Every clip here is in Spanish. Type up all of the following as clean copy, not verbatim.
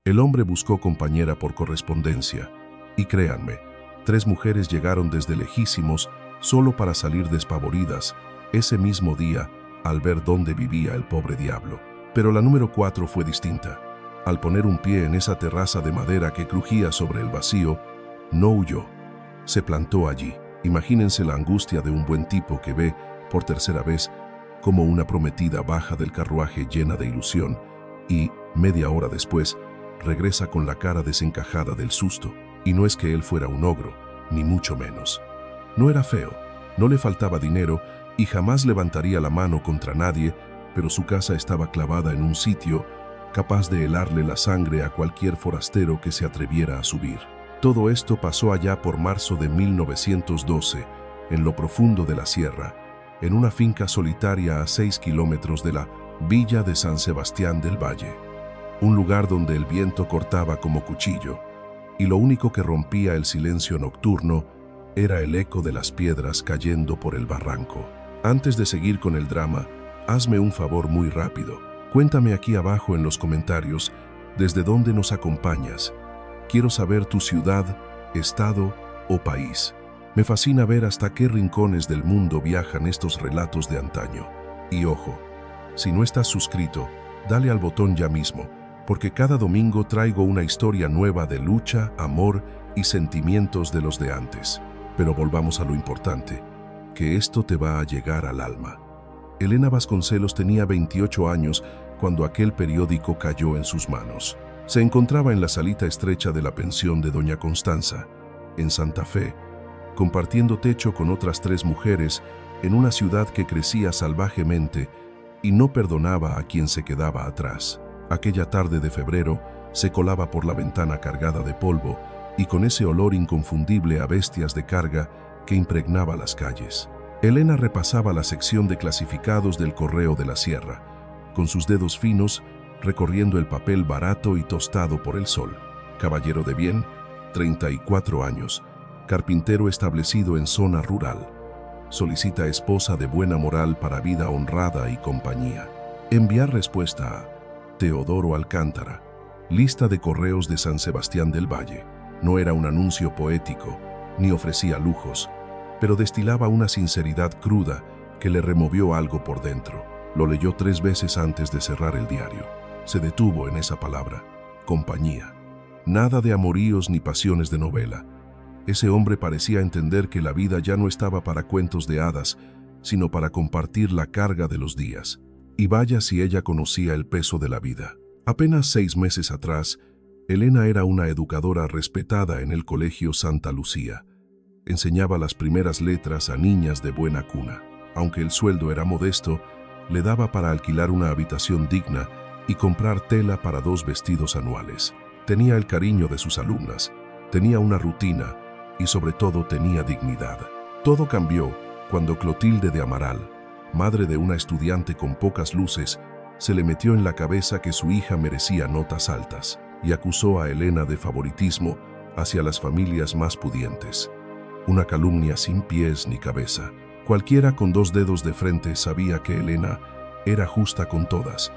El hombre buscó compañera por correspondencia, y créanme, 3 mujeres llegaron desde lejísimos solo para salir despavoridas ese mismo día al ver dónde vivía el pobre diablo. Pero la número 4 fue distinta. Al poner un pie en esa terraza de madera que crujía sobre el vacío, no huyó. Se plantó allí. Imagínense la angustia de un buen tipo que ve, por tercera vez, como una prometida baja del carruaje llena de ilusión y, media hora después, regresa con la cara desencajada del susto. Y no es que él fuera un ogro, ni mucho menos. No era feo, no le faltaba dinero y jamás levantaría la mano contra nadie, pero su casa estaba clavada en un sitio capaz de helarle la sangre a cualquier forastero que se atreviera a subir. Todo esto pasó allá por marzo de 1912, en lo profundo de la sierra, en una finca solitaria a 6 kilómetros de la villa de San Sebastián del Valle. Un lugar donde el viento cortaba como cuchillo, y lo único que rompía el silencio nocturno era el eco de las piedras cayendo por el barranco. Antes de seguir con el drama, hazme un favor muy rápido. Cuéntame aquí abajo en los comentarios desde dónde nos acompañas. Quiero saber tu ciudad, estado o país. Me fascina ver hasta qué rincones del mundo viajan estos relatos de antaño. Y ojo, si no estás suscrito, dale al botón ya mismo, porque cada domingo traigo una historia nueva de lucha, amor y sentimientos de los de antes. Pero volvamos a lo importante, que esto te va a llegar al alma. Elena Vasconcelos tenía 28 años cuando aquel periódico cayó en sus manos. Se encontraba en la salita estrecha de la pensión de Doña Constanza, en Santa Fe, compartiendo techo con otras 3 mujeres en una ciudad que crecía salvajemente y no perdonaba a quien se quedaba atrás. Aquella tarde de febrero se colaba por la ventana cargada de polvo y con ese olor inconfundible a bestias de carga que impregnaba las calles. Elena repasaba la sección de clasificados del Correo de la Sierra, con sus dedos finos recorriendo el papel barato y tostado por el sol. Caballero de bien, 34 años, carpintero establecido en zona rural. Solicita esposa de buena moral para vida honrada y compañía. Enviar respuesta a Teodoro Alcántara. Lista de correos de San Sebastián del Valle. No era un anuncio poético, ni ofrecía lujos, pero destilaba una sinceridad cruda que le removió algo por dentro. Lo leyó 3 veces antes de cerrar el diario. Se detuvo en esa palabra, compañía. Nada de amoríos ni pasiones de novela. Ese hombre parecía entender que la vida ya no estaba para cuentos de hadas, sino para compartir la carga de los días. Y vaya si ella conocía el peso de la vida. Apenas 6 meses atrás, Elena era una educadora respetada en el Colegio Santa Lucía. Enseñaba las primeras letras a niñas de buena cuna. Aunque el sueldo era modesto, le daba para alquilar una habitación digna y comprar tela para 2 vestidos anuales. Tenía el cariño de sus alumnas, tenía una rutina y sobre todo tenía dignidad. Todo cambió cuando Clotilde de Amaral, madre de una estudiante con pocas luces, se le metió en la cabeza que su hija merecía notas altas y acusó a Elena de favoritismo hacia las familias más pudientes. Una calumnia sin pies ni cabeza. Cualquiera con 2 dedos de frente sabía que Elena era justa con todas,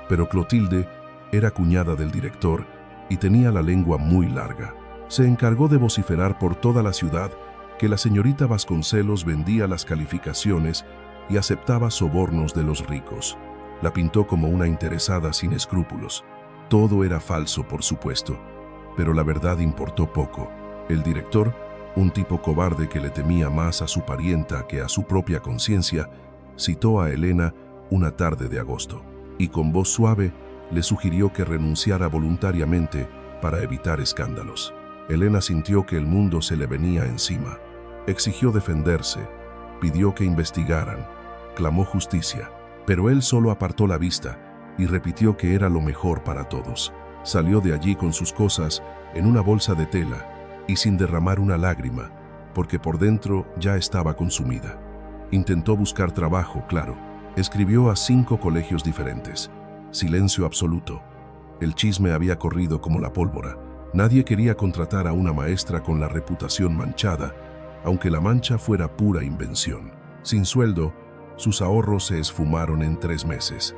pero Clotilde era cuñada del director y tenía la lengua muy larga. Se encargó de vociferar por toda la ciudad que la señorita Vasconcelos vendía las calificaciones y aceptaba sobornos de los ricos. La pintó como una interesada sin escrúpulos. Todo era falso, por supuesto, pero la verdad importó poco. El director, un tipo cobarde que le temía más a su parienta que a su propia conciencia, citó a Elena una tarde de agosto y con voz suave le sugirió que renunciara voluntariamente para evitar escándalos. Elena sintió que el mundo se le venía encima. Exigió defenderse, pidió que investigaran, clamó justicia, pero él solo apartó la vista y repitió que era lo mejor para todos. Salió de allí con sus cosas en una bolsa de tela y sin derramar una lágrima, porque por dentro ya estaba consumida. Intentó buscar trabajo, claro. Escribió a 5 colegios diferentes. Silencio absoluto. El chisme había corrido como la pólvora. Nadie quería contratar a una maestra con la reputación manchada, aunque la mancha fuera pura invención. Sin sueldo, sus ahorros se esfumaron en 3 meses.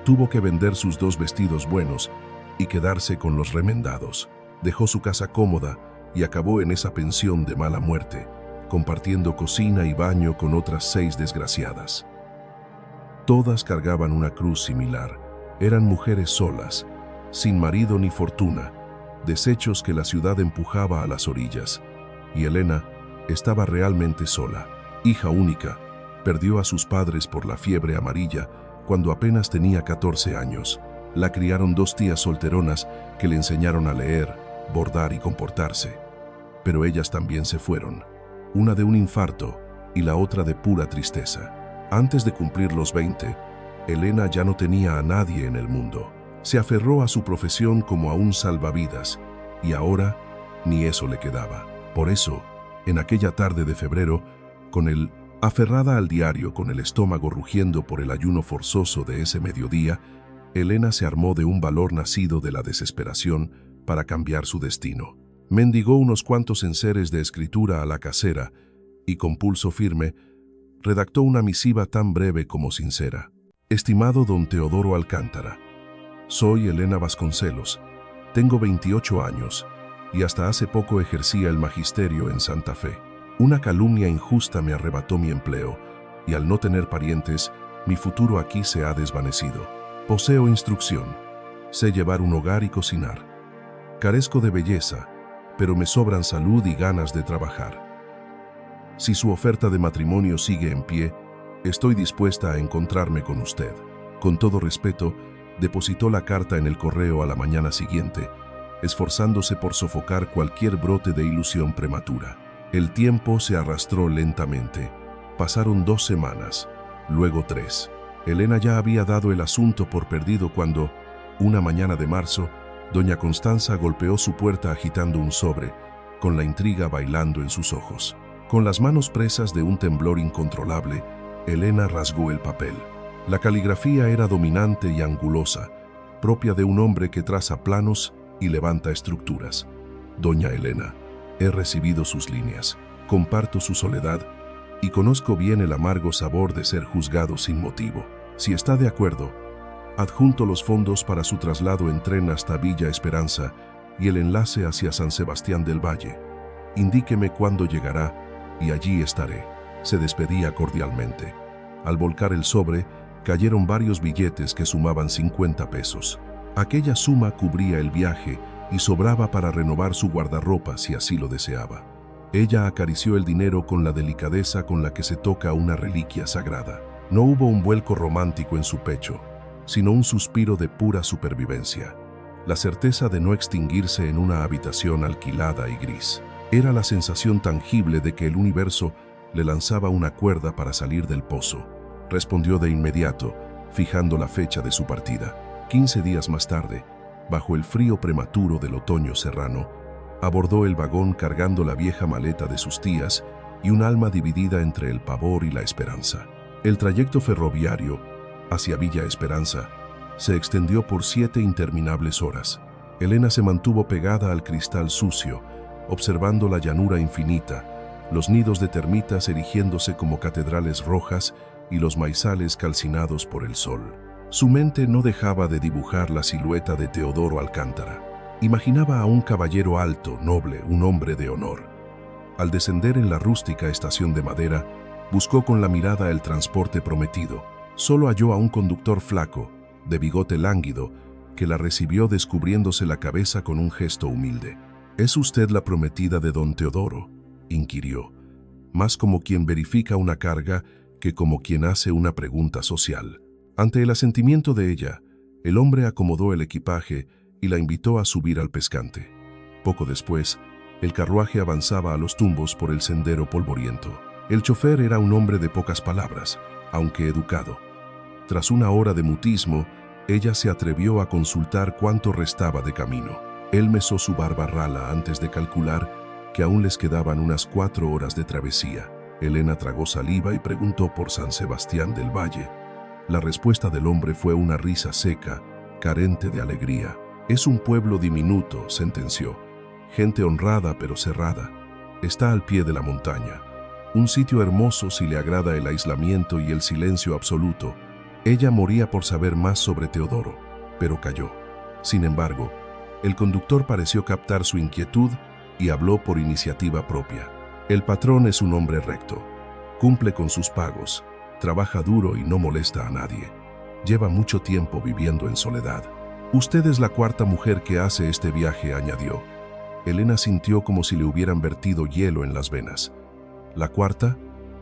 Tuvo que vender sus 2 vestidos buenos y quedarse con los remendados. Dejó su casa cómoda y acabó en esa pensión de mala muerte, compartiendo cocina y baño con otras 6 desgraciadas. Todas cargaban una cruz similar. Eran mujeres solas, sin marido ni fortuna, desechos que la ciudad empujaba a las orillas. Y Elena estaba realmente sola, hija única. Perdió a sus padres por la fiebre amarilla cuando apenas tenía 14 años. La criaron 2 tías solteronas que le enseñaron a leer, bordar y comportarse. Pero ellas también se fueron, una de un infarto y la otra de pura tristeza. Antes de cumplir los 20, Elena ya no tenía a nadie en el mundo. Se aferró a su profesión como a un salvavidas, y ahora ni eso le quedaba. Por eso, en aquella tarde de febrero, aferrada al diario, con el estómago rugiendo por el ayuno forzoso de ese mediodía, Elena se armó de un valor nacido de la desesperación para cambiar su destino. Mendigó unos cuantos enseres de escritura a la casera y, con pulso firme, redactó una misiva tan breve como sincera. Estimado don Teodoro Alcántara, soy Elena Vasconcelos, tengo 28 años y hasta hace poco ejercía el magisterio en Santa Fe. Una calumnia injusta me arrebató mi empleo y al no tener parientes, mi futuro aquí se ha desvanecido. Poseo instrucción, sé llevar un hogar y cocinar. Carezco de belleza, pero me sobran salud y ganas de trabajar. Si su oferta de matrimonio sigue en pie, estoy dispuesta a encontrarme con usted. Con todo respeto, depositó la carta en el correo a la mañana siguiente, esforzándose por sofocar cualquier brote de ilusión prematura. El tiempo se arrastró lentamente. Pasaron 2 semanas, luego 3. Elena ya había dado el asunto por perdido cuando, una mañana de marzo, doña Constanza golpeó su puerta agitando un sobre, con la intriga bailando en sus ojos. Con las manos presas de un temblor incontrolable, Elena rasgó el papel. La caligrafía era dominante y angulosa, propia de un hombre que traza planos y levanta estructuras. Doña Elena, he recibido sus líneas, comparto su soledad y conozco bien el amargo sabor de ser juzgado sin motivo. Si está de acuerdo, adjunto los fondos para su traslado en tren hasta Villa Esperanza y el enlace hacia San Sebastián del Valle. Indíqueme cuándo llegará y allí estaré. Se despedía cordialmente. Al volcar el sobre, cayeron varios billetes que sumaban 50 pesos. Aquella suma cubría el viaje y sobraba para renovar su guardarropa si así lo deseaba. Ella acarició el dinero con la delicadeza con la que se toca una reliquia sagrada. No hubo un vuelco romántico en su pecho, sino un suspiro de pura supervivencia. La certeza de no extinguirse en una habitación alquilada y gris. Era la sensación tangible de que el universo le lanzaba una cuerda para salir del pozo. Respondió de inmediato, fijando la fecha de su partida. 15 días más tarde, bajo el frío prematuro del otoño serrano, abordó el vagón cargando la vieja maleta de sus tías y un alma dividida entre el pavor y la esperanza. El trayecto ferroviario hacia Villa Esperanza se extendió por 7 interminables horas. Elena se mantuvo pegada al cristal sucio, observando la llanura infinita, los nidos de termitas erigiéndose como catedrales rojas y los maizales calcinados por el sol. Su mente no dejaba de dibujar la silueta de Teodoro Alcántara. Imaginaba a un caballero alto, noble, un hombre de honor. Al descender en la rústica estación de madera, buscó con la mirada el transporte prometido. Solo halló a un conductor flaco, de bigote lánguido, que la recibió descubriéndose la cabeza con un gesto humilde. ¿Es usted la prometida de don Teodoro?, inquirió, más como quien verifica una carga que como quien hace una pregunta social. Ante el asentimiento de ella, el hombre acomodó el equipaje y la invitó a subir al pescante. Poco después, el carruaje avanzaba a los tumbos por el sendero polvoriento. El chofer era un hombre de pocas palabras, aunque educado. Tras una hora de mutismo, ella se atrevió a consultar cuánto restaba de camino. Él mesó su barba rala antes de calcular que aún les quedaban unas 4 horas de travesía. Elena tragó saliva y preguntó por San Sebastián del Valle. La respuesta del hombre fue una risa seca, carente de alegría. Es un pueblo diminuto, sentenció. Gente honrada pero cerrada. Está al pie de la montaña. Un sitio hermoso si le agrada el aislamiento y el silencio absoluto. Ella moría por saber más sobre Teodoro, pero calló. Sin embargo, el conductor pareció captar su inquietud y habló por iniciativa propia. El patrón es un hombre recto, cumple con sus pagos, trabaja duro y no molesta a nadie. Lleva mucho tiempo viviendo en soledad. Usted es la cuarta mujer que hace este viaje, añadió. Elena sintió como si le hubieran vertido hielo en las venas. ¿La cuarta?,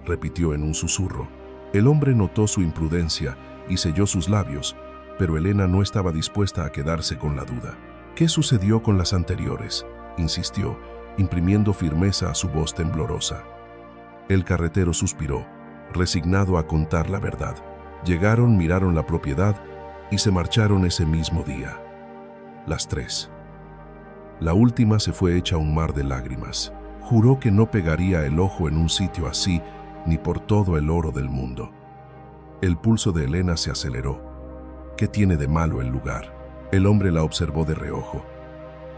repitió en un susurro. El hombre notó su imprudencia y selló sus labios, pero Elena no estaba dispuesta a quedarse con la duda. ¿Qué sucedió con las anteriores?, insistió, imprimiendo firmeza a su voz temblorosa. El carretero suspiró, resignado a contar la verdad. Llegaron, miraron la propiedad y se marcharon ese mismo día. Las tres. La última se fue hecha un mar de lágrimas. Juró que no pegaría el ojo en un sitio así ni por todo el oro del mundo. El pulso de Elena se aceleró. ¿Qué tiene de malo el lugar? El hombre la observó de reojo.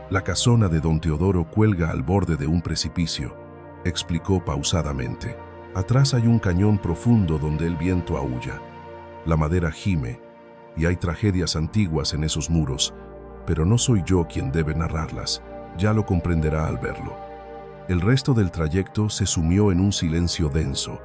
La casona de don Teodoro cuelga al borde de un precipicio, explicó pausadamente. Atrás hay un cañón profundo donde el viento aúlla. La madera gime y hay tragedias antiguas en esos muros, pero no soy yo quien debe narrarlas, ya lo comprenderá al verlo. El resto del trayecto se sumió en un silencio denso,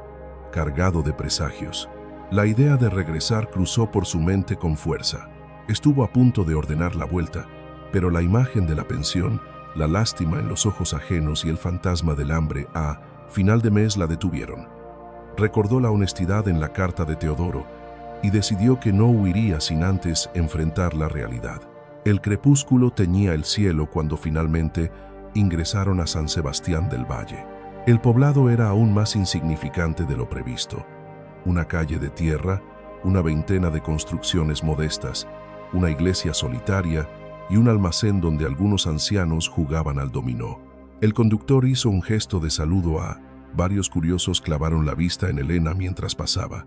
cargado de presagios. La idea de regresar cruzó por su mente con fuerza. Estuvo a punto de ordenar la vuelta, pero la imagen de la pensión, la lástima en los ojos ajenos y el fantasma del hambre a final de mes la detuvieron. Recordó la honestidad en la carta de Teodoro y decidió que no huiría sin antes enfrentar la realidad. El crepúsculo teñía el cielo cuando finalmente ingresaron a San Sebastián del Valle. El poblado era aún más insignificante de lo previsto. Una calle de tierra, una veintena de construcciones modestas, una iglesia solitaria y un almacén donde algunos ancianos jugaban al dominó. El conductor hizo un gesto de saludo a varios curiosos clavaron la vista en Elena mientras pasaba.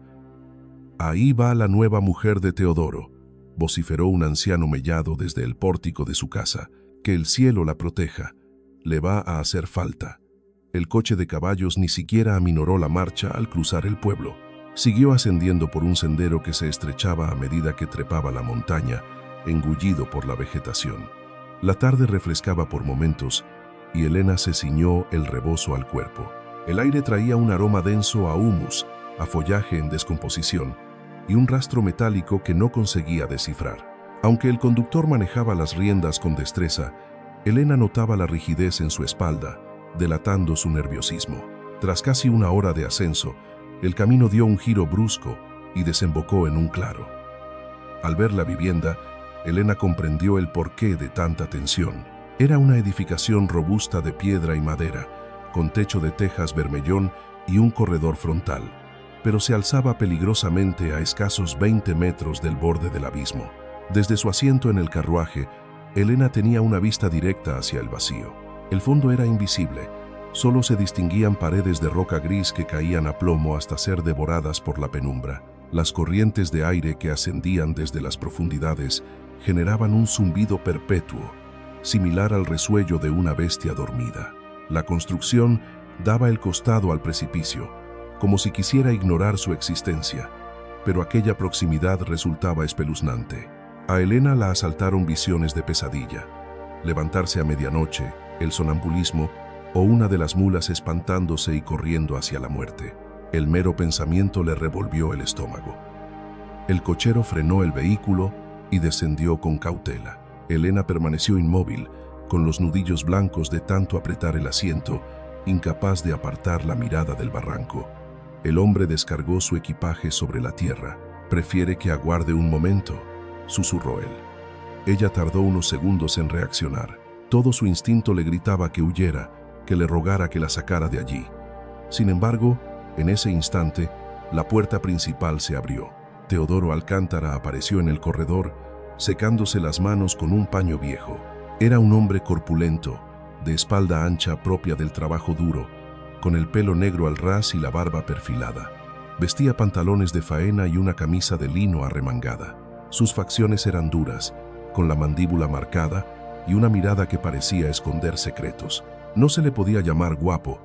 «Ahí va la nueva mujer de Teodoro», vociferó un anciano mellado desde el pórtico de su casa. «Que el cielo la proteja. Le va a hacer falta». El coche de caballos ni siquiera aminoró la marcha al cruzar el pueblo. Siguió ascendiendo por un sendero que se estrechaba a medida que trepaba la montaña, engullido por la vegetación. La tarde refrescaba por momentos y Elena se ciñó el rebozo al cuerpo. El aire traía un aroma denso a humus, a follaje en descomposición y un rastro metálico que no conseguía descifrar. Aunque el conductor manejaba las riendas con destreza, Elena notaba la rigidez en su espalda, delatando su nerviosismo. Tras casi una hora de ascenso, el camino dio un giro brusco y desembocó en un claro. Al ver la vivienda, Elena comprendió el porqué de tanta tensión. Era una edificación robusta de piedra y madera, con techo de tejas bermellón y un corredor frontal, pero se alzaba peligrosamente a escasos 20 metros del borde del abismo. Desde su asiento en el carruaje, Elena tenía una vista directa hacia el vacío. El fondo era invisible, solo se distinguían paredes de roca gris que caían a plomo hasta ser devoradas por la penumbra. Las corrientes de aire que ascendían desde las profundidades generaban un zumbido perpetuo, similar al resuello de una bestia dormida. La construcción daba el costado al precipicio, como si quisiera ignorar su existencia, pero aquella proximidad resultaba espeluznante. A Elena la asaltaron visiones de pesadilla, levantarse a medianoche, el sonambulismo o una de las mulas espantándose y corriendo hacia la muerte. El mero pensamiento le revolvió el estómago. El cochero frenó el vehículo y descendió con cautela. Elena permaneció inmóvil, con los nudillos blancos de tanto apretar el asiento, incapaz de apartar la mirada del barranco. El hombre descargó su equipaje sobre la tierra. «Prefiere que aguarde un momento», susurró él. Ella tardó unos segundos en reaccionar. Todo su instinto le gritaba que huyera, que le rogara que la sacara de allí. Sin embargo, en ese instante, la puerta principal se abrió. Teodoro Alcántara apareció en el corredor, secándose las manos con un paño viejo. Era un hombre corpulento, de espalda ancha propia del trabajo duro, con el pelo negro al ras y la barba perfilada. Vestía pantalones de faena y una camisa de lino arremangada. Sus facciones eran duras, con la mandíbula marcada y una mirada que parecía esconder secretos. No se le podía llamar guapo,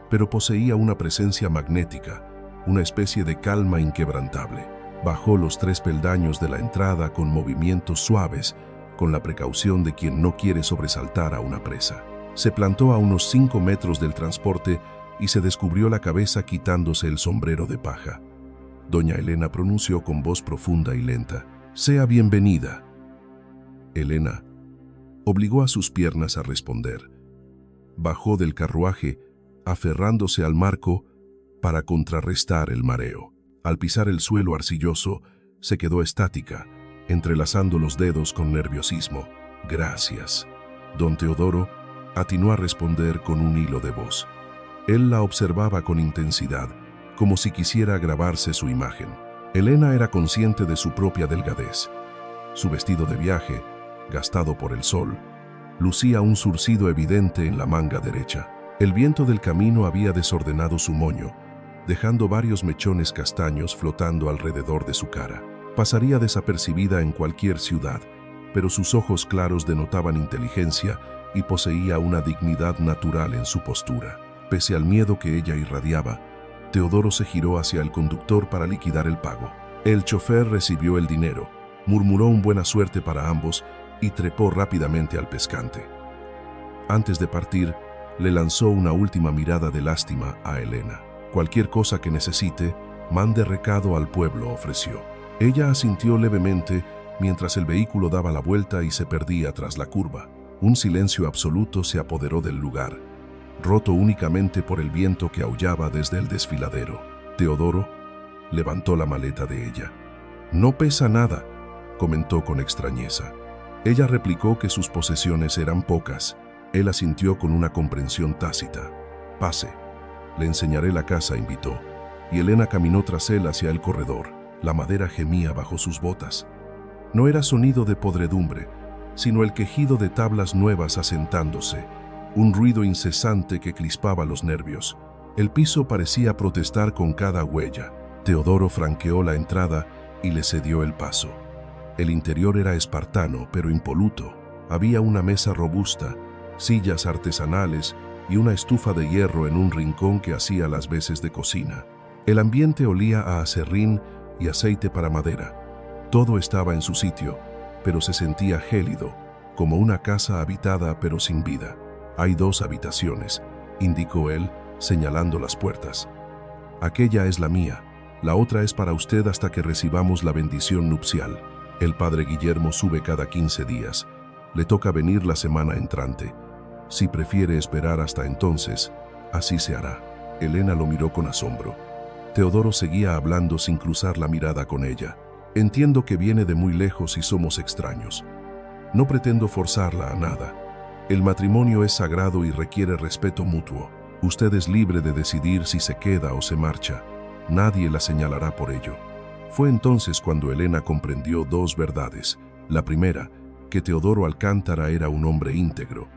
pero poseía una presencia magnética, una especie de calma inquebrantable. Bajó los 3 peldaños de la entrada con movimientos suaves, con la precaución de quien no quiere sobresaltar a una presa. Se plantó a unos 5 metros del transporte y se descubrió la cabeza quitándose el sombrero de paja. Doña Elena pronunció con voz profunda y lenta: «Sea bienvenida». Elena obligó a sus piernas a responder. Bajó del carruaje, aferrándose al marco para contrarrestar el mareo. Al pisar el suelo arcilloso, se quedó estática, entrelazando los dedos con nerviosismo. «Gracias». Don Teodoro atinó a responder con un hilo de voz. Él la observaba con intensidad, como si quisiera grabarse su imagen. Elena era consciente de su propia delgadez. Su vestido de viaje, gastado por el sol, lucía un zurcido evidente en la manga derecha. El viento del camino había desordenado su moño, dejando varios mechones castaños flotando alrededor de su cara. Pasaría desapercibida en cualquier ciudad, pero sus ojos claros denotaban inteligencia y poseía una dignidad natural en su postura. Pese al miedo que ella irradiaba, Teodoro se giró hacia el conductor para liquidar el pago. El chofer recibió el dinero, murmuró un buena suerte para ambos y trepó rápidamente al pescante. Antes de partir, le lanzó una última mirada de lástima a Elena. «Cualquier cosa que necesite, mande recado al pueblo», ofreció. Ella asintió levemente mientras el vehículo daba la vuelta y se perdía tras la curva. Un silencio absoluto se apoderó del lugar, roto únicamente por el viento que aullaba desde el desfiladero. Teodoro levantó la maleta de ella. «No pesa nada», comentó con extrañeza. Ella replicó que sus posesiones eran pocas. Él asintió con una comprensión tácita. «Pase, le enseñaré la casa», invitó, y Elena caminó tras él hacia el corredor. La madera gemía bajo sus botas. No era sonido de podredumbre, sino el quejido de tablas nuevas asentándose, un ruido incesante que crispaba los nervios. El piso parecía protestar con cada huella. Teodoro franqueó la entrada y le cedió el paso. El interior era espartano, pero impoluto. Había una mesa robusta, sillas artesanales y una estufa de hierro en un rincón que hacía las veces de cocina. El ambiente olía a aserrín y aceite para madera. Todo estaba en su sitio, pero se sentía gélido, como una casa habitada pero sin vida. «Hay 2 habitaciones», indicó él, señalando las puertas. «Aquella es la mía, la otra es para usted hasta que recibamos la bendición nupcial. El padre Guillermo sube cada 15 días. Le toca venir la semana entrante. Si prefiere esperar hasta entonces, así se hará». Elena lo miró con asombro. Teodoro seguía hablando sin cruzar la mirada con ella. «Entiendo que viene de muy lejos y somos extraños. No pretendo forzarla a nada. El matrimonio es sagrado y requiere respeto mutuo. Usted es libre de decidir si se queda o se marcha. Nadie la señalará por ello». Fue entonces cuando Elena comprendió 2 verdades. La primera, que Teodoro Alcántara era un hombre íntegro.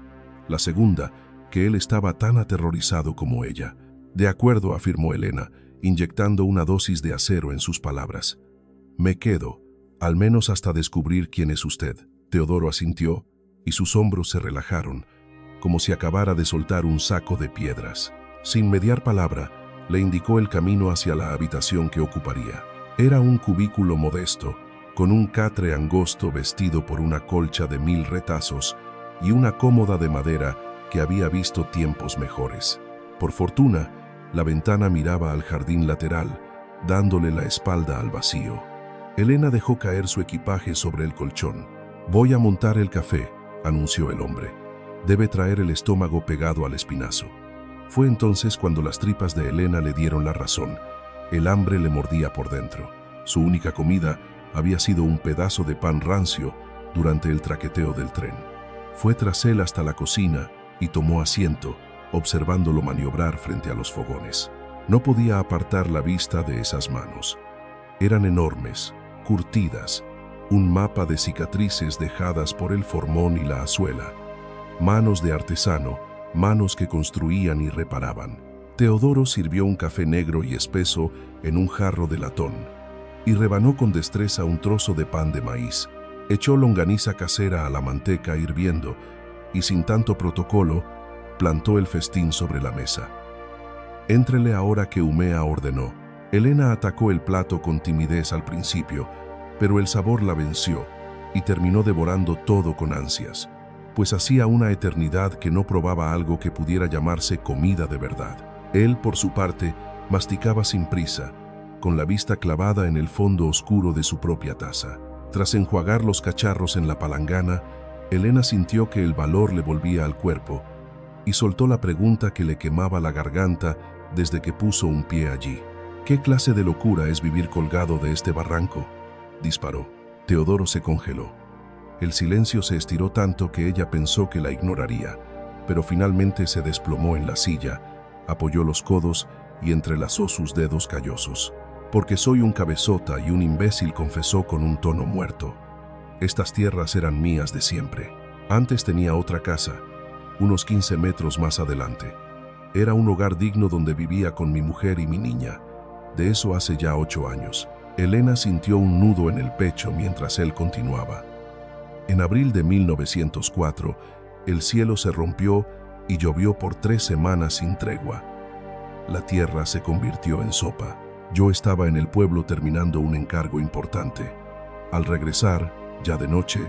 La segunda, que él estaba tan aterrorizado como ella. «De acuerdo», afirmó Elena, inyectando una dosis de acero en sus palabras. «Me quedo, al menos hasta descubrir quién es usted». Teodoro asintió y sus hombros se relajaron, como si acabara de soltar un saco de piedras. Sin mediar palabra, le indicó el camino hacia la habitación que ocuparía. Era un cubículo modesto, con un catre angosto vestido por una colcha de 1000 retazos y una cómoda de madera que había visto tiempos mejores. Por fortuna, la ventana miraba al jardín lateral, dándole la espalda al vacío. Elena dejó caer su equipaje sobre el colchón. «Voy a montar el café», anunció el hombre. «Debe traer el estómago pegado al espinazo». Fue entonces cuando las tripas de Elena le dieron la razón. El hambre le mordía por dentro. Su única comida había sido un pedazo de pan rancio durante el traqueteo del tren. Fue tras él hasta la cocina y tomó asiento, observándolo maniobrar frente a los fogones. No podía apartar la vista de esas manos. Eran enormes, curtidas, un mapa de cicatrices dejadas por el formón y la azuela. Manos de artesano, manos que construían y reparaban. Teodoro sirvió un café negro y espeso en un jarro de latón y rebanó con destreza un trozo de pan de maíz. Echó longaniza casera a la manteca hirviendo y sin tanto protocolo plantó el festín sobre la mesa. «Éntrele ahora que humea», ordenó. Elena atacó el plato con timidez al principio, pero el sabor la venció y terminó devorando todo con ansias, pues hacía una eternidad que no probaba algo que pudiera llamarse comida de verdad. Él, por su parte, masticaba sin prisa, con la vista clavada en el fondo oscuro de su propia taza. Tras enjuagar los cacharros en la palangana, Elena sintió que el valor le volvía al cuerpo y soltó la pregunta que le quemaba la garganta desde que puso un pie allí. ¿Qué clase de locura es vivir colgado de este barranco?, disparó. Teodoro se congeló. El silencio se estiró tanto que ella pensó que la ignoraría, pero finalmente se desplomó en la silla, apoyó los codos y entrelazó sus dedos callosos. Porque soy un cabezota y un imbécil, confesó con un tono muerto. Estas tierras eran mías de siempre. Antes tenía otra casa, unos 15 metros más adelante. Era un hogar digno donde vivía con mi mujer y mi niña. De eso hace ya 8 años. Elena sintió un nudo en el pecho mientras él continuaba. En abril de 1904, el cielo se rompió y llovió por 3 semanas sin tregua. La tierra se convirtió en sopa. Yo estaba en el pueblo terminando un encargo importante. Al regresar, ya de noche,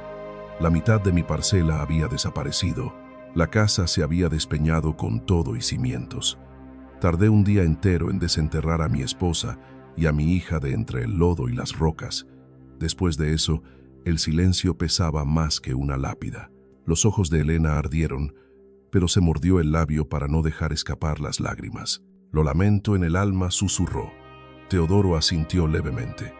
la mitad de mi parcela había desaparecido. La casa se había despeñado con todo y cimientos. Tardé un día entero en desenterrar a mi esposa y a mi hija de entre el lodo y las rocas. Después de eso, el silencio pesaba más que una lápida. Los ojos de Elena ardieron, pero se mordió el labio para no dejar escapar las lágrimas. Lo lamento en el alma, susurró. Teodoro asintió levemente.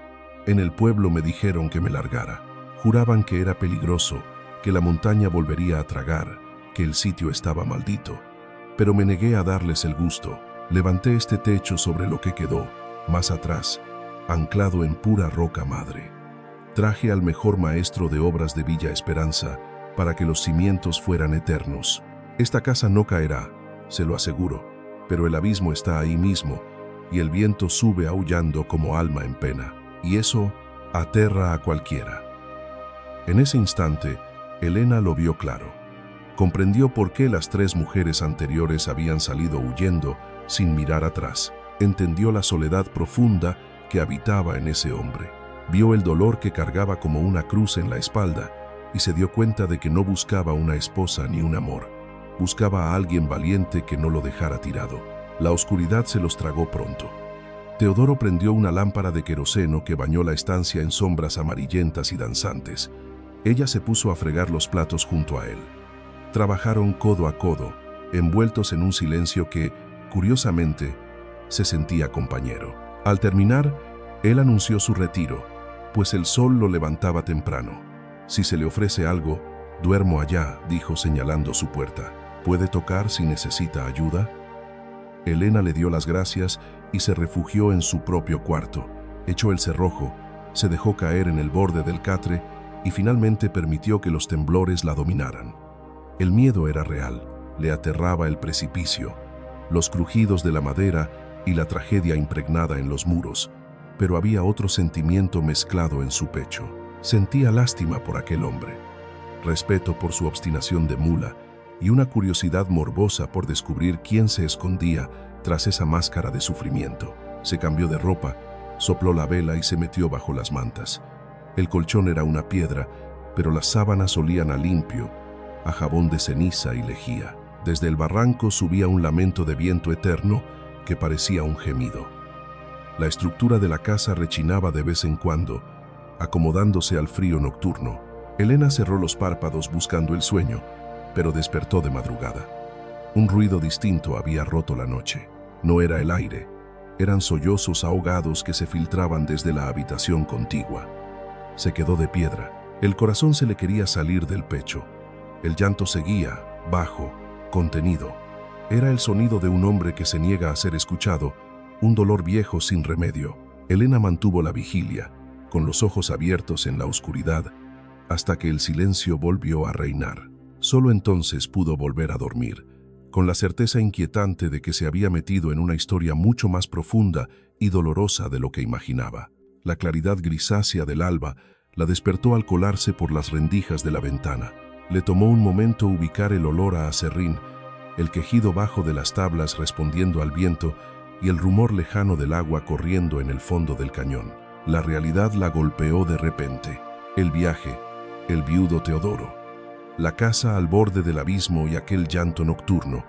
En el pueblo me dijeron que me largara. Juraban que era peligroso, que la montaña volvería a tragar, que el sitio estaba maldito. Pero me negué a darles el gusto. Levanté este techo sobre lo que quedó, más atrás, anclado en pura roca madre. Traje al mejor maestro de obras de Villa Esperanza para que los cimientos fueran eternos. Esta casa no caerá, se lo aseguro, pero el abismo está ahí mismo y el viento sube aullando como alma en pena, y eso aterra a cualquiera. En ese instante, Elena lo vio claro. Comprendió por qué las 3 mujeres anteriores habían salido huyendo sin mirar atrás. Entendió la soledad profunda que habitaba en ese hombre. Vio el dolor que cargaba como una cruz en la espalda y se dio cuenta de que no buscaba una esposa ni un amor. Buscaba a alguien valiente que no lo dejara tirado. La oscuridad se los tragó pronto. Teodoro prendió una lámpara de queroseno que bañó la estancia en sombras amarillentas y danzantes. Ella se puso a fregar los platos junto a él. Trabajaron codo a codo, envueltos en un silencio que, curiosamente, se sentía compañero. Al terminar, él anunció su retiro, pues el sol lo levantaba temprano. Si se le ofrece algo, duermo allá, dijo señalando su puerta. ¿Puede tocar si necesita ayuda? Elena le dio las gracias y se refugió en su propio cuarto. Echó el cerrojo, se dejó caer en el borde del catre y finalmente permitió que los temblores la dominaran. El miedo era real, le aterraba el precipicio, los crujidos de la madera y la tragedia impregnada en los muros, pero había otro sentimiento mezclado en su pecho. Sentía lástima por aquel hombre, respeto por su obstinación de mula y una curiosidad morbosa por descubrir quién se escondía tras esa máscara de sufrimiento. Se cambió de ropa, sopló la vela y se metió bajo las mantas. El colchón era una piedra, pero las sábanas olían a limpio, a jabón de ceniza y lejía. Desde el barranco subía un lamento de viento eterno que parecía un gemido. La estructura de la casa rechinaba de vez en cuando, acomodándose al frío nocturno. Elena cerró los párpados buscando el sueño, pero despertó de madrugada. Un ruido distinto había roto la noche. No era el aire, eran sollozos ahogados que se filtraban desde la habitación contigua. Se quedó de piedra. El corazón se le quería salir del pecho. El llanto seguía, bajo, contenido. Era el sonido de un hombre que se niega a ser escuchado, un dolor viejo sin remedio. Elena mantuvo la vigilia, con los ojos abiertos en la oscuridad, hasta que el silencio volvió a reinar. Solo entonces pudo volver a dormir, con la certeza inquietante de que se había metido en una historia mucho más profunda y dolorosa de lo que imaginaba. La claridad grisácea del alba la despertó al colarse por las rendijas de la ventana. Le tomó un momento ubicar el olor a aserrín, el quejido bajo de las tablas respondiendo al viento y el rumor lejano del agua corriendo en el fondo del cañón. La realidad la golpeó de repente. El viaje, el viudo Teodoro. La casa al borde del abismo y aquel llanto nocturno.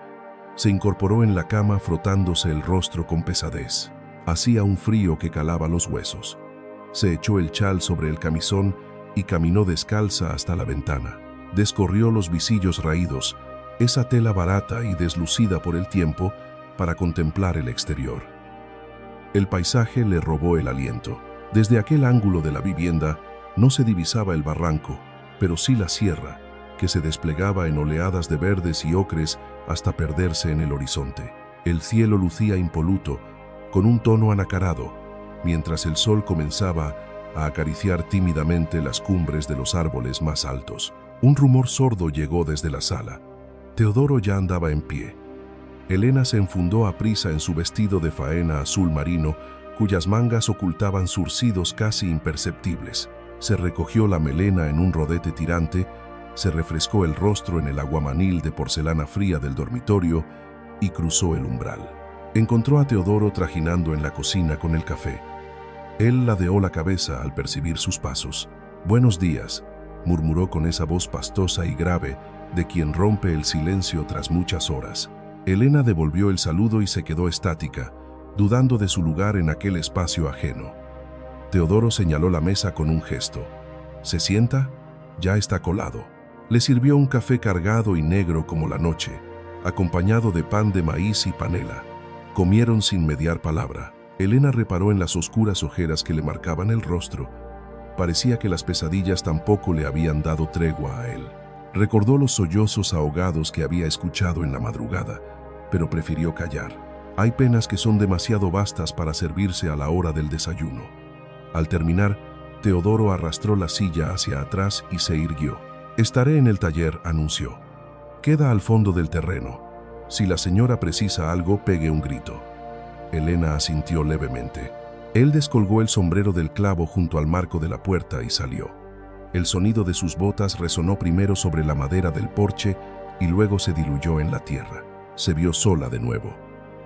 Se incorporó en la cama frotándose el rostro con pesadez. Hacía un frío que calaba los huesos. Se echó el chal sobre el camisón y caminó descalza hasta la ventana. Descorrió los visillos raídos, esa tela barata y deslucida por el tiempo, para contemplar el exterior. El paisaje le robó el aliento. Desde aquel ángulo de la vivienda no se divisaba el barranco, pero sí la sierra, que se desplegaba en oleadas de verdes y ocres hasta perderse en el horizonte. El cielo lucía impoluto, con un tono anacarado, mientras el sol comenzaba a acariciar tímidamente las cumbres de los árboles más altos. Un rumor sordo llegó desde la sala. Teodoro ya andaba en pie. Elena se enfundó aprisa en su vestido de faena azul marino, cuyas mangas ocultaban zurcidos casi imperceptibles. Se recogió la melena en un rodete tirante, se refrescó el rostro en el aguamanil de porcelana fría del dormitorio y cruzó el umbral. Encontró a Teodoro trajinando en la cocina con el café. Él ladeó la cabeza al percibir sus pasos. «Buenos días», murmuró con esa voz pastosa y grave de quien rompe el silencio tras muchas horas. Elena devolvió el saludo y se quedó estática, dudando de su lugar en aquel espacio ajeno. Teodoro señaló la mesa con un gesto. «¿Se sienta? Ya está colado». Le sirvió un café cargado y negro como la noche, acompañado de pan de maíz y panela. Comieron sin mediar palabra. Elena reparó en las oscuras ojeras que le marcaban el rostro. Parecía que las pesadillas tampoco le habían dado tregua a él. Recordó los sollozos ahogados que había escuchado en la madrugada, pero prefirió callar. Hay penas que son demasiado vastas para servirse a la hora del desayuno. Al terminar, Teodoro arrastró la silla hacia atrás y se irguió. «Estaré en el taller», anunció. «Queda al fondo del terreno. Si la señora precisa algo, pegue un grito». Elena asintió levemente. Él descolgó el sombrero del clavo junto al marco de la puerta y salió. El sonido de sus botas resonó primero sobre la madera del porche y luego se diluyó en la tierra. Se vio sola de nuevo.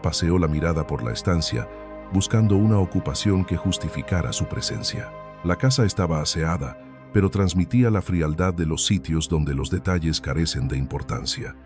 Paseó la mirada por la estancia, buscando una ocupación que justificara su presencia. La casa estaba aseada, pero transmitía la frialdad de los sitios donde los detalles carecen de importancia.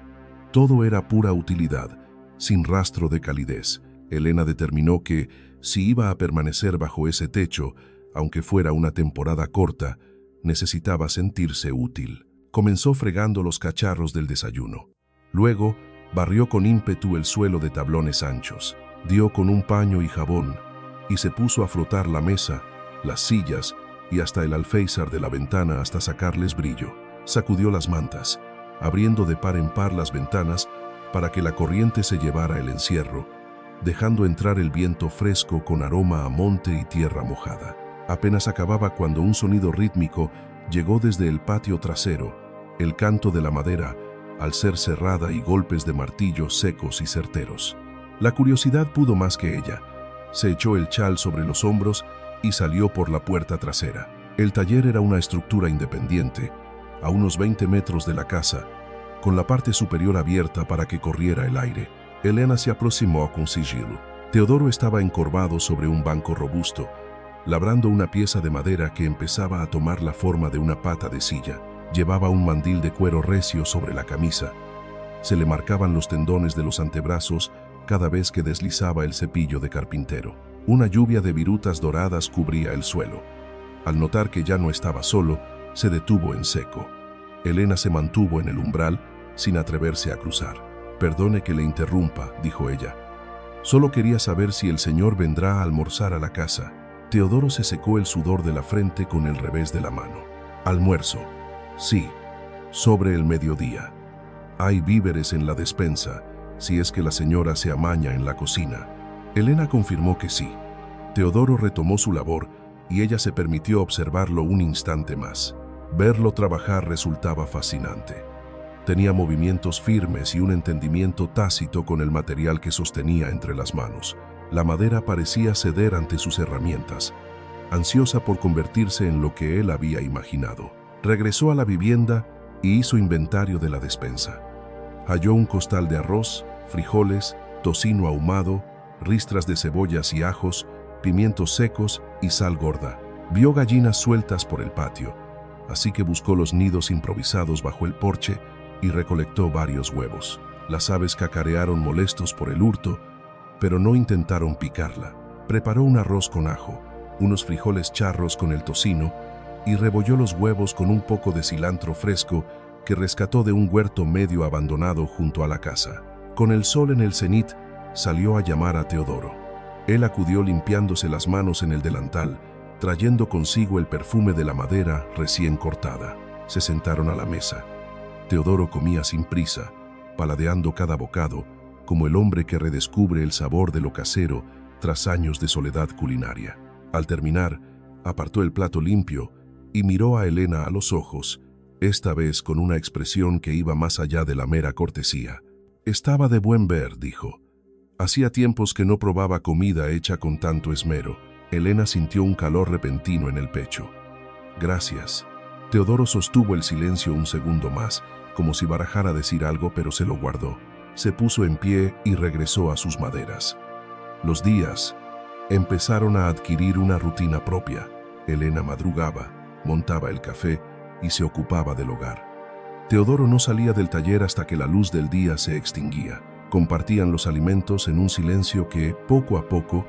Todo era pura utilidad, sin rastro de calidez. Elena determinó que, si iba a permanecer bajo ese techo, aunque fuera una temporada corta, necesitaba sentirse útil. Comenzó fregando los cacharros del desayuno. Luego, barrió con ímpetu el suelo de tablones anchos, dio con un paño y jabón, y se puso a frotar la mesa, las sillas y hasta el alféizar de la ventana hasta sacarles brillo. Sacudió las mantas, abriendo de par en par las ventanas para que la corriente se llevara el encierro, dejando entrar el viento fresco con aroma a monte y tierra mojada. Apenas acababa cuando un sonido rítmico llegó desde el patio trasero, el canto de la madera, al ser cerrada y golpes de martillo secos y certeros. La curiosidad pudo más que ella. Se echó el chal sobre los hombros y salió por la puerta trasera. El taller era una estructura independiente, a unos 20 metros de la casa, con la parte superior abierta para que corriera el aire. Elena se aproximó con sigilo. Teodoro estaba encorvado sobre un banco robusto, labrando una pieza de madera que empezaba a tomar la forma de una pata de silla. Llevaba un mandil de cuero recio sobre la camisa. Se le marcaban los tendones de los antebrazos cada vez que deslizaba el cepillo de carpintero. Una lluvia de virutas doradas cubría el suelo. Al notar que ya no estaba solo, se detuvo en seco. Elena se mantuvo en el umbral, sin atreverse a cruzar. «Perdone que le interrumpa», dijo ella. «Solo quería saber si el señor vendrá a almorzar a la casa». Teodoro se secó el sudor de la frente con el revés de la mano. «Almuerzo. Sí, sobre el mediodía. Hay víveres en la despensa, si es que la señora se amaña en la cocina». Elena confirmó que sí. Teodoro retomó su labor y ella se permitió observarlo un instante más. Verlo trabajar resultaba fascinante. Tenía movimientos firmes y un entendimiento tácito con el material que sostenía entre las manos. La madera parecía ceder ante sus herramientas, ansiosa por convertirse en lo que él había imaginado. Regresó a la vivienda y hizo inventario de la despensa. Halló un costal de arroz, frijoles, tocino ahumado, ristras de cebollas y ajos, pimientos secos y sal gorda. Vio gallinas sueltas por el patio. así que buscó los nidos improvisados bajo el porche y recolectó varios huevos. Las aves cacarearon molestos por el hurto, pero no intentaron picarla. Preparó un arroz con ajo, unos frijoles charros con el tocino y revolvió los huevos con un poco de cilantro fresco que rescató de un huerto medio abandonado junto a la casa. Con el sol en el cenit, salió a llamar a Teodoro. Él acudió limpiándose las manos en el delantal, trayendo consigo el perfume de la madera recién cortada. Se sentaron a la mesa. Teodoro comía sin prisa, paladeando cada bocado, como el hombre que redescubre el sabor de lo casero tras años de soledad culinaria. Al terminar, apartó el plato limpio y miró a Elena a los ojos, esta vez con una expresión que iba más allá de la mera cortesía. «Estaba de buen ver», dijo. Hacía tiempos que no probaba comida hecha con tanto esmero. Elena sintió un calor repentino en el pecho. «Gracias». Teodoro sostuvo el silencio un segundo más, como si barajara decir algo, pero se lo guardó. Se puso en pie y regresó a sus maderas. Los días empezaron a adquirir una rutina propia. Elena madrugaba, montaba el café y se ocupaba del hogar. Teodoro no salía del taller hasta que la luz del día se extinguía. Compartían los alimentos en un silencio que, poco a poco,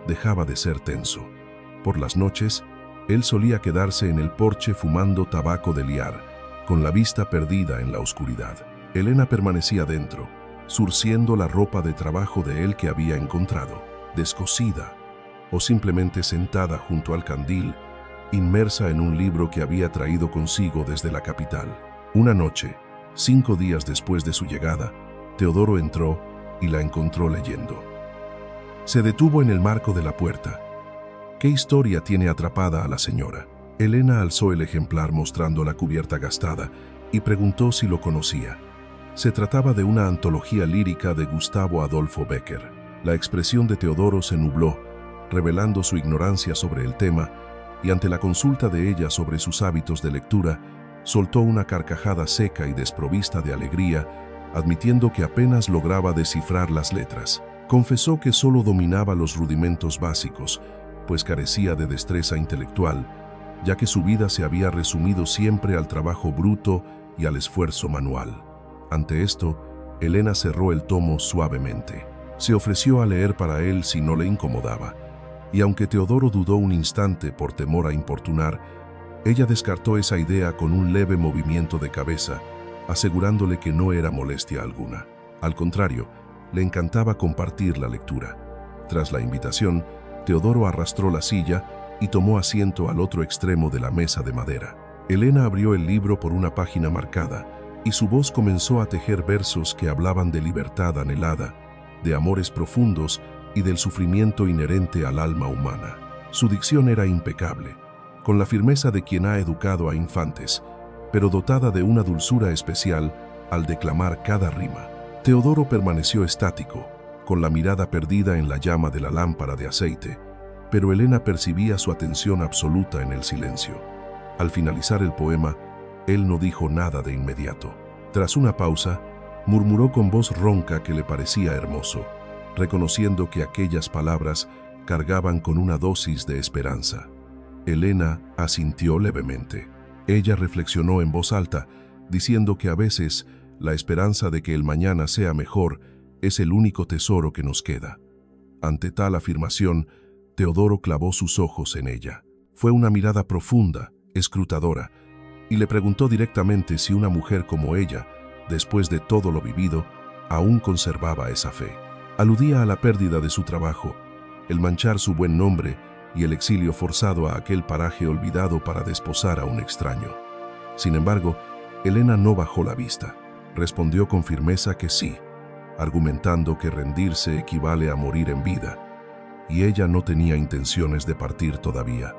dejaba de ser tenso. Por las noches, él solía quedarse en el porche fumando tabaco de liar, con la vista perdida en la oscuridad. Elena permanecía dentro, zurciendo la ropa de trabajo de él que había encontrado, descosida, o simplemente sentada junto al candil, inmersa en un libro que había traído consigo desde la capital. Una noche, 5 días después de su llegada, Teodoro entró y la encontró leyendo. Se detuvo en el marco de la puerta. ¿Qué historia tiene atrapada a la señora? Elena alzó el ejemplar mostrando la cubierta gastada y preguntó si lo conocía. Se trataba de una antología lírica de Gustavo Adolfo Bécquer. La expresión de Teodoro se nubló, revelando su ignorancia sobre el tema, y ante la consulta de ella sobre sus hábitos de lectura, soltó una carcajada seca y desprovista de alegría, admitiendo que apenas lograba descifrar las letras. Confesó que solo dominaba los rudimentos básicos, pues carecía de destreza intelectual, ya que su vida se había resumido siempre al trabajo bruto y al esfuerzo manual. Ante esto, Elena cerró el tomo suavemente. Se ofreció a leer para él si no le incomodaba, y aunque Teodoro dudó un instante por temor a importunar, ella descartó esa idea con un leve movimiento de cabeza, asegurándole que no era molestia alguna. Al contrario, le encantaba compartir la lectura. Tras la invitación, Teodoro arrastró la silla y tomó asiento al otro extremo de la mesa de madera. Elena abrió el libro por una página marcada y su voz comenzó a tejer versos que hablaban de libertad anhelada, de amores profundos y del sufrimiento inherente al alma humana. Su dicción era impecable, con la firmeza de quien ha educado a infantes, pero dotada de una dulzura especial al declamar cada rima. Teodoro permaneció estático, con la mirada perdida en la llama de la lámpara de aceite, pero Elena percibía su atención absoluta en el silencio. Al finalizar el poema, él no dijo nada de inmediato. Tras una pausa, murmuró con voz ronca que le parecía hermoso, reconociendo que aquellas palabras cargaban con una dosis de esperanza. Elena asintió levemente. Ella reflexionó en voz alta, diciendo que a veces la esperanza de que el mañana sea mejor es el único tesoro que nos queda. Ante tal afirmación, Teodoro clavó sus ojos en ella. Fue una mirada profunda, escrutadora, y le preguntó directamente si una mujer como ella, después de todo lo vivido, aún conservaba esa fe. Aludía a la pérdida de su trabajo, el manchar su buen nombre y el exilio forzado a aquel paraje olvidado para desposar a un extraño. Sin embargo, Elena no bajó la vista. Respondió con firmeza que sí, argumentando que rendirse equivale a morir en vida, y ella no tenía intenciones de partir todavía.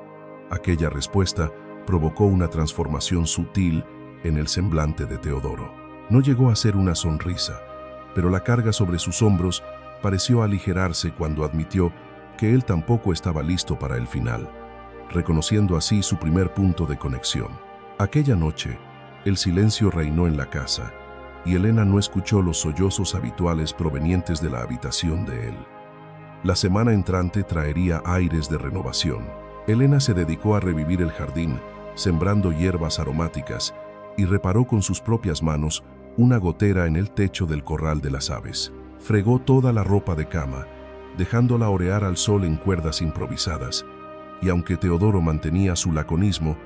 Aquella respuesta provocó una transformación sutil en el semblante de Teodoro. No llegó a ser una sonrisa, pero la carga sobre sus hombros pareció aligerarse cuando admitió que él tampoco estaba listo para el final, reconociendo así su primer punto de conexión. Aquella noche, el silencio reinó en la casa, y Elena no escuchó los sollozos habituales provenientes de la habitación de él. La semana entrante traería aires de renovación. Elena se dedicó a revivir el jardín, sembrando hierbas aromáticas, y reparó con sus propias manos una gotera en el techo del corral de las aves. Fregó toda la ropa de cama, dejándola orear al sol en cuerdas improvisadas, y aunque Teodoro mantenía su laconismo,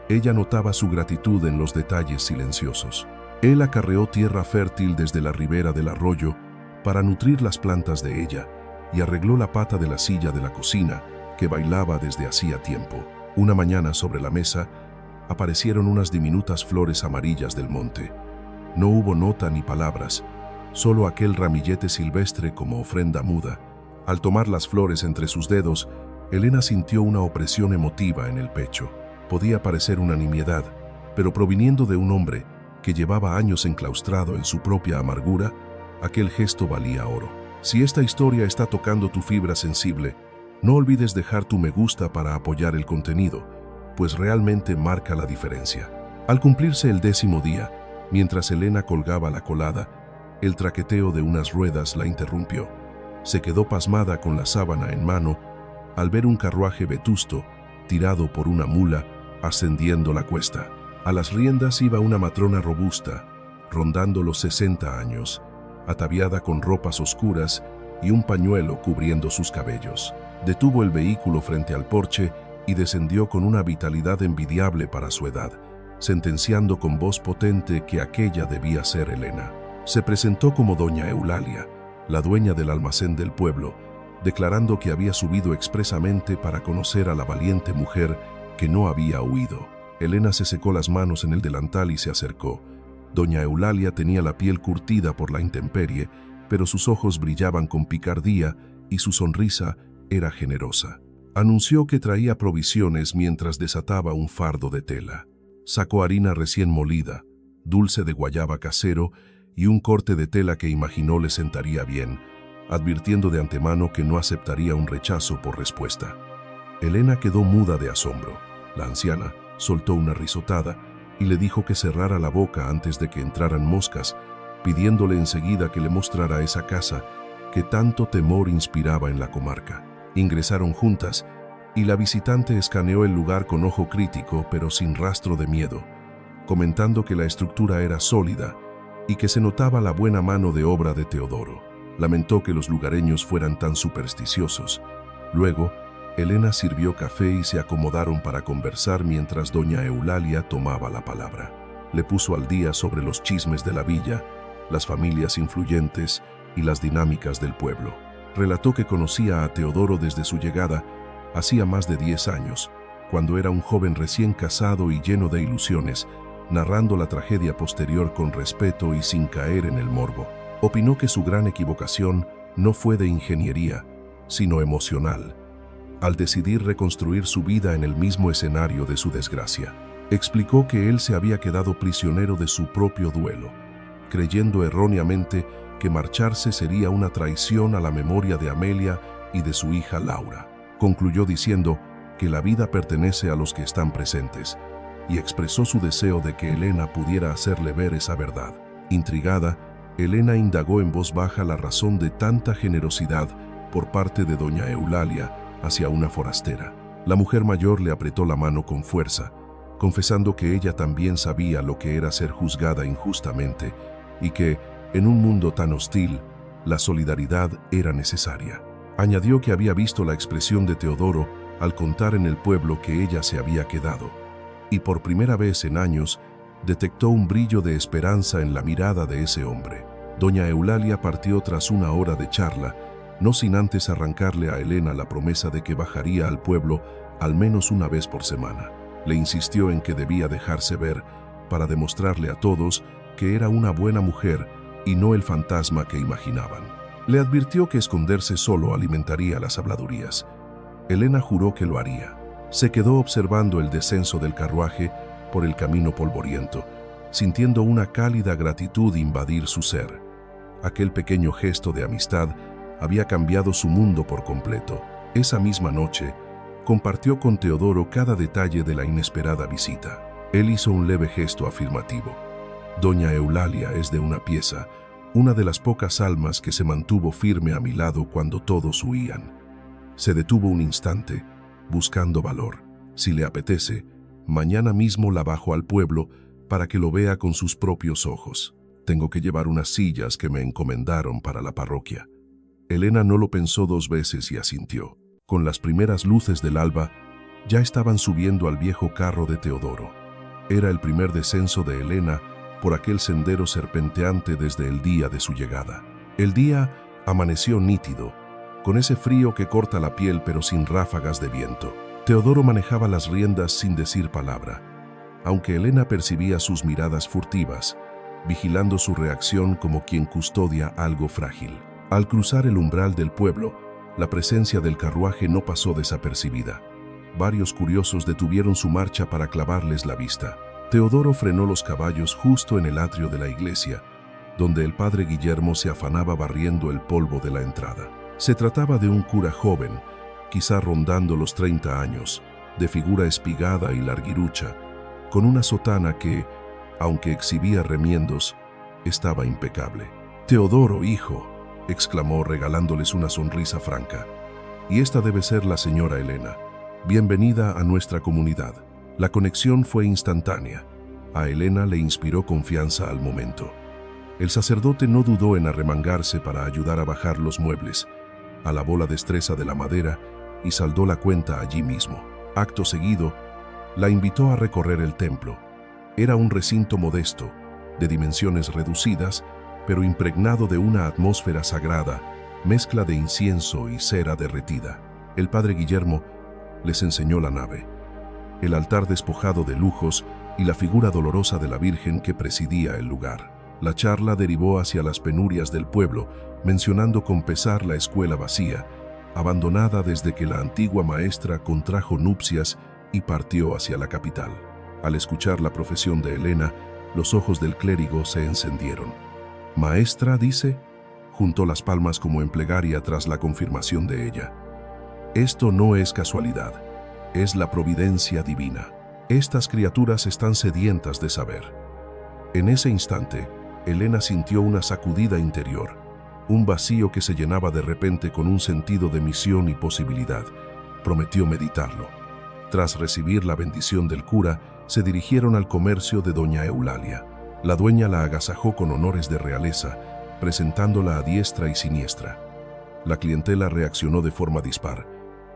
ella notaba su gratitud en los detalles silenciosos. Él acarreó tierra fértil desde la ribera del arroyo para nutrir las plantas de ella, y arregló la pata de la silla de la cocina que bailaba desde hacía tiempo. Una mañana, sobre la mesa, aparecieron unas diminutas flores amarillas del monte. No hubo nota ni palabras, solo aquel ramillete silvestre como ofrenda muda. Al tomar las flores entre sus dedos, Elena sintió una opresión emotiva en el pecho. Podía parecer una nimiedad, pero proviniendo de un hombre que llevaba años enclaustrado en su propia amargura, aquel gesto valía oro. Si esta historia está tocando tu fibra sensible, no olvides dejar tu me gusta para apoyar el contenido, pues realmente marca la diferencia. Al cumplirse el 10º día, mientras Elena colgaba la colada, el traqueteo de unas ruedas la interrumpió. Se quedó pasmada con la sábana en mano al ver un carruaje vetusto, tirado por una mula, ascendiendo la cuesta. A las riendas iba una matrona robusta, rondando los 60 años, ataviada con ropas oscuras y un pañuelo cubriendo sus cabellos. Detuvo el vehículo frente al porche y descendió con una vitalidad envidiable para su edad, sentenciando con voz potente que aquella debía ser Elena. Se presentó como doña Eulalia, la dueña del almacén del pueblo, declarando que había subido expresamente para conocer a la valiente mujer que no había huido. Elena se secó las manos en el delantal y se acercó. Doña Eulalia tenía la piel curtida por la intemperie, pero sus ojos brillaban con picardía y su sonrisa era generosa. Anunció que traía provisiones mientras desataba un fardo de tela. Sacó harina recién molida, dulce de guayaba casero y un corte de tela que imaginó le sentaría bien, advirtiendo de antemano que no aceptaría un rechazo por respuesta. Elena quedó muda de asombro. La anciana soltó una risotada y le dijo que cerrara la boca antes de que entraran moscas, pidiéndole enseguida que le mostrara esa casa que tanto temor inspiraba en la comarca. Ingresaron juntas y la visitante escaneó el lugar con ojo crítico pero sin rastro de miedo, comentando que la estructura era sólida y que se notaba la buena mano de obra de Teodoro. Lamentó que los lugareños fueran tan supersticiosos. Luego, Elena sirvió café y se acomodaron para conversar mientras doña Eulalia tomaba la palabra. Le puso al día sobre los chismes de la villa, las familias influyentes y las dinámicas del pueblo. Relató que conocía a Teodoro desde su llegada, hacía más de 10 años, cuando era un joven recién casado y lleno de ilusiones, narrando la tragedia posterior con respeto y sin caer en el morbo. Opinó que su gran equivocación no fue de ingeniería, sino emocional, al decidir reconstruir su vida en el mismo escenario de su desgracia. Explicó que él se había quedado prisionero de su propio duelo, creyendo erróneamente que marcharse sería una traición a la memoria de Amelia y de su hija Laura. Concluyó diciendo que la vida pertenece a los que están presentes, y expresó su deseo de que Elena pudiera hacerle ver esa verdad. Intrigada, Elena indagó en voz baja la razón de tanta generosidad por parte de doña Eulalia hacia una forastera. La mujer mayor le apretó la mano con fuerza, confesando que ella también sabía lo que era ser juzgada injustamente y que, en un mundo tan hostil, la solidaridad era necesaria. Añadió que había visto la expresión de Teodoro al contar en el pueblo que ella se había quedado, y por primera vez en años detectó un brillo de esperanza en la mirada de ese hombre. Doña Eulalia partió tras una hora de charla, no sin antes arrancarle a Elena la promesa de que bajaría al pueblo al menos una vez por semana. Le insistió en que debía dejarse ver para demostrarle a todos que era una buena mujer y no el fantasma que imaginaban. Le advirtió que esconderse solo alimentaría las habladurías. Elena juró que lo haría. Se quedó observando el descenso del carruaje por el camino polvoriento, sintiendo una cálida gratitud invadir su ser. Aquel pequeño gesto de amistad había cambiado su mundo por completo. Esa misma noche, compartió con Teodoro cada detalle de la inesperada visita. Él hizo un leve gesto afirmativo. Doña Eulalia es de una pieza, una de las pocas almas que se mantuvo firme a mi lado cuando todos huían. Se detuvo un instante, buscando valor. Si le apetece, Mañana mismo la bajo al pueblo para que lo vea con sus propios ojos. Tengo que llevar unas sillas que me encomendaron para la parroquia. Elena no lo pensó 2 veces y asintió. Con las primeras luces del alba, ya estaban subiendo al viejo carro de Teodoro. Era el primer descenso de Elena por aquel sendero serpenteante desde el día de su llegada. El día amaneció nítido, con ese frío que corta la piel pero sin ráfagas de viento. Teodoro manejaba las riendas sin decir palabra, aunque Elena percibía sus miradas furtivas, vigilando su reacción como quien custodia algo frágil. Al cruzar el umbral del pueblo, la presencia del carruaje no pasó desapercibida. Varios curiosos detuvieron su marcha para clavarles la vista. Teodoro frenó los caballos justo en el atrio de la iglesia, donde el padre Guillermo se afanaba barriendo el polvo de la entrada. Se trataba de un cura joven, quizá rondando los 30 años, de figura espigada y larguirucha, con una sotana que, aunque exhibía remiendos, estaba impecable. «Teodoro, hijo», exclamó regalándoles una sonrisa franca. «Y esta debe ser la señora Elena. Bienvenida a nuestra comunidad». La conexión fue instantánea. A Elena le inspiró confianza al momento. El sacerdote no dudó en arremangarse para ayudar a bajar los muebles, alabó la destreza de la madera y saldó la cuenta allí mismo. Acto seguido, la invitó a recorrer el templo. Era un recinto modesto, de dimensiones reducidas, pero impregnado de una atmósfera sagrada, mezcla de incienso y cera derretida. El padre Guillermo les enseñó la nave, el altar despojado de lujos y la figura dolorosa de la Virgen que presidía el lugar. La charla derivó hacia las penurias del pueblo, mencionando con pesar la escuela vacía, abandonada desde que la antigua maestra contrajo nupcias y partió hacia la capital. Al escuchar la profesión de Elena, los ojos del clérigo se encendieron. «Maestra», dice, juntó las palmas como en plegaria tras la confirmación de ella. «Esto no es casualidad, es la providencia divina. Estas criaturas están sedientas de saber». En ese instante, Elena sintió una sacudida interior, un vacío que se llenaba de repente con un sentido de misión y posibilidad. Prometió meditarlo. Tras recibir la bendición del cura, se dirigieron al comercio de doña Eulalia. La dueña la agasajó con honores de realeza, presentándola a diestra y siniestra. La clientela reaccionó de forma dispar.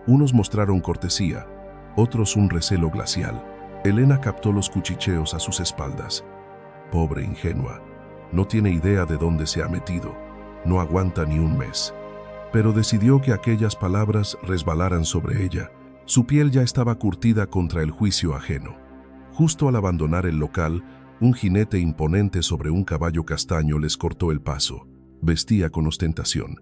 Unos mostraron cortesía, otros un recelo glacial. Elena captó los cuchicheos a sus espaldas. Pobre ingenua, no tiene idea de dónde se ha metido, no aguanta ni un mes. Pero decidió que aquellas palabras resbalaran sobre ella. Su piel ya estaba curtida contra el juicio ajeno. Justo al abandonar el local, un jinete imponente sobre un caballo castaño les cortó el paso. Vestía con ostentación,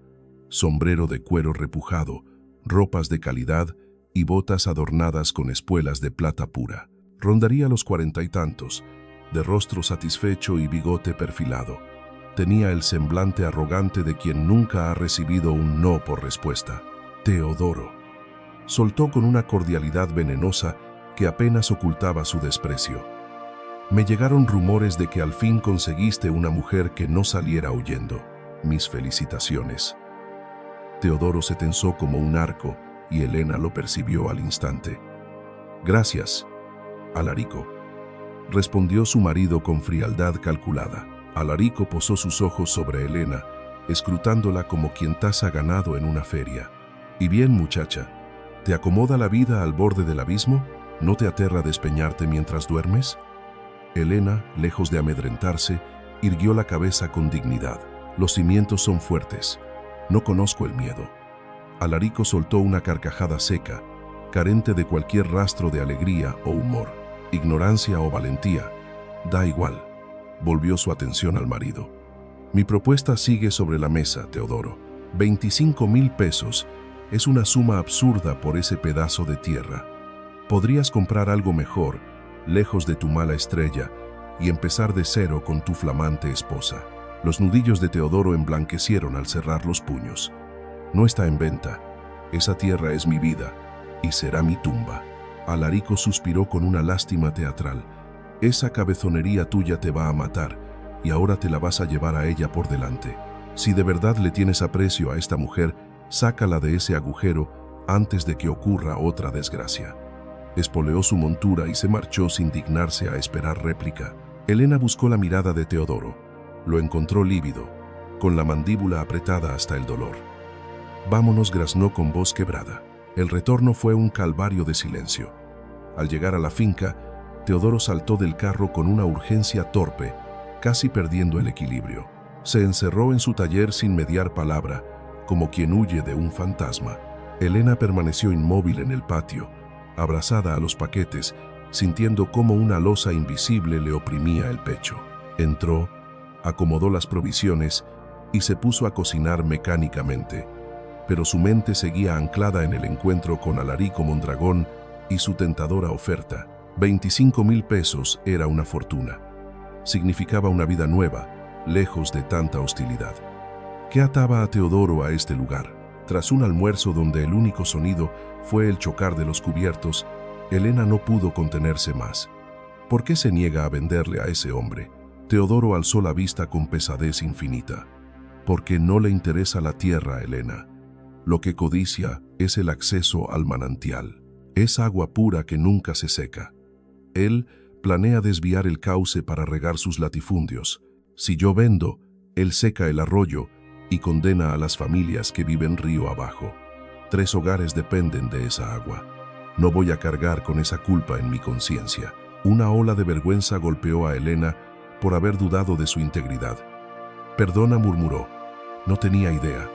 sombrero de cuero repujado, ropas de calidad y botas adornadas con espuelas de plata pura. Rondaría los 40 y tantos, de rostro satisfecho y bigote perfilado. Tenía el semblante arrogante de quien nunca ha recibido un no por respuesta. «Teodoro», soltó con una cordialidad venenosa que apenas ocultaba su desprecio. «Me llegaron rumores de que al fin conseguiste una mujer que no saliera huyendo. Mis felicitaciones». Teodoro se tensó como un arco y Elena lo percibió al instante. «Gracias, Alarico», respondió su marido con frialdad calculada. Alarico posó sus ojos sobre Elena, escrutándola como quien taza ganado en una feria. «¿Y bien, muchacha? ¿Te acomoda la vida al borde del abismo? ¿No te aterra despeñarte mientras duermes?» Elena, lejos de amedrentarse, irguió la cabeza con dignidad. «Los cimientos son fuertes. No conozco el miedo». Alarico soltó una carcajada seca, carente de cualquier rastro de alegría o humor. «Ignorancia o valentía, da igual», volvió su atención al marido. «Mi propuesta sigue sobre la mesa, Teodoro. 25,000 pesos es una suma absurda por ese pedazo de tierra. Podrías comprar algo mejor, lejos de tu mala estrella, y empezar de cero con tu flamante esposa». Los nudillos de Teodoro emblanquecieron al cerrar los puños. «No está en venta. Esa tierra es mi vida y será mi tumba». Alarico suspiró con una lástima teatral. «Esa cabezonería tuya te va a matar y ahora te la vas a llevar a ella por delante. Si de verdad le tienes aprecio a esta mujer, sácala de ese agujero antes de que ocurra otra desgracia». Espoleó su montura y se marchó sin dignarse a esperar réplica. Elena buscó la mirada de Teodoro. Lo encontró lívido, con la mandíbula apretada hasta el dolor. «Vámonos», graznó con voz quebrada. El retorno fue un calvario de silencio. Al llegar a la finca, Teodoro saltó del carro con una urgencia torpe, casi perdiendo el equilibrio. Se encerró en su taller sin mediar palabra, como quien huye de un fantasma. Elena permaneció inmóvil en el patio, abrazada a los paquetes, sintiendo cómo una losa invisible le oprimía el pecho. Entró, acomodó las provisiones y se puso a cocinar mecánicamente, pero su mente seguía anclada en el encuentro con Alarico Mondragón y su tentadora oferta. 25,000 pesos era una fortuna. Significaba una vida nueva, lejos de tanta hostilidad. ¿Qué ataba a Teodoro a este lugar? Tras un almuerzo donde el único sonido fue el chocar de los cubiertos, Elena no pudo contenerse más. ¿Por qué se niega a venderle a ese hombre? Teodoro alzó la vista con pesadez infinita. Porque no le interesa la tierra, Elena. Lo que codicia es el acceso al manantial. Es agua pura que nunca se seca. Él planea desviar el cauce para regar sus latifundios. Si yo vendo, él seca el arroyo y condena a las familias que viven río abajo. 3 hogares dependen de esa agua. No voy a cargar con esa culpa en mi conciencia. Una ola de vergüenza golpeó a Elena por haber dudado de su integridad. «Perdona», murmuró. «No tenía idea».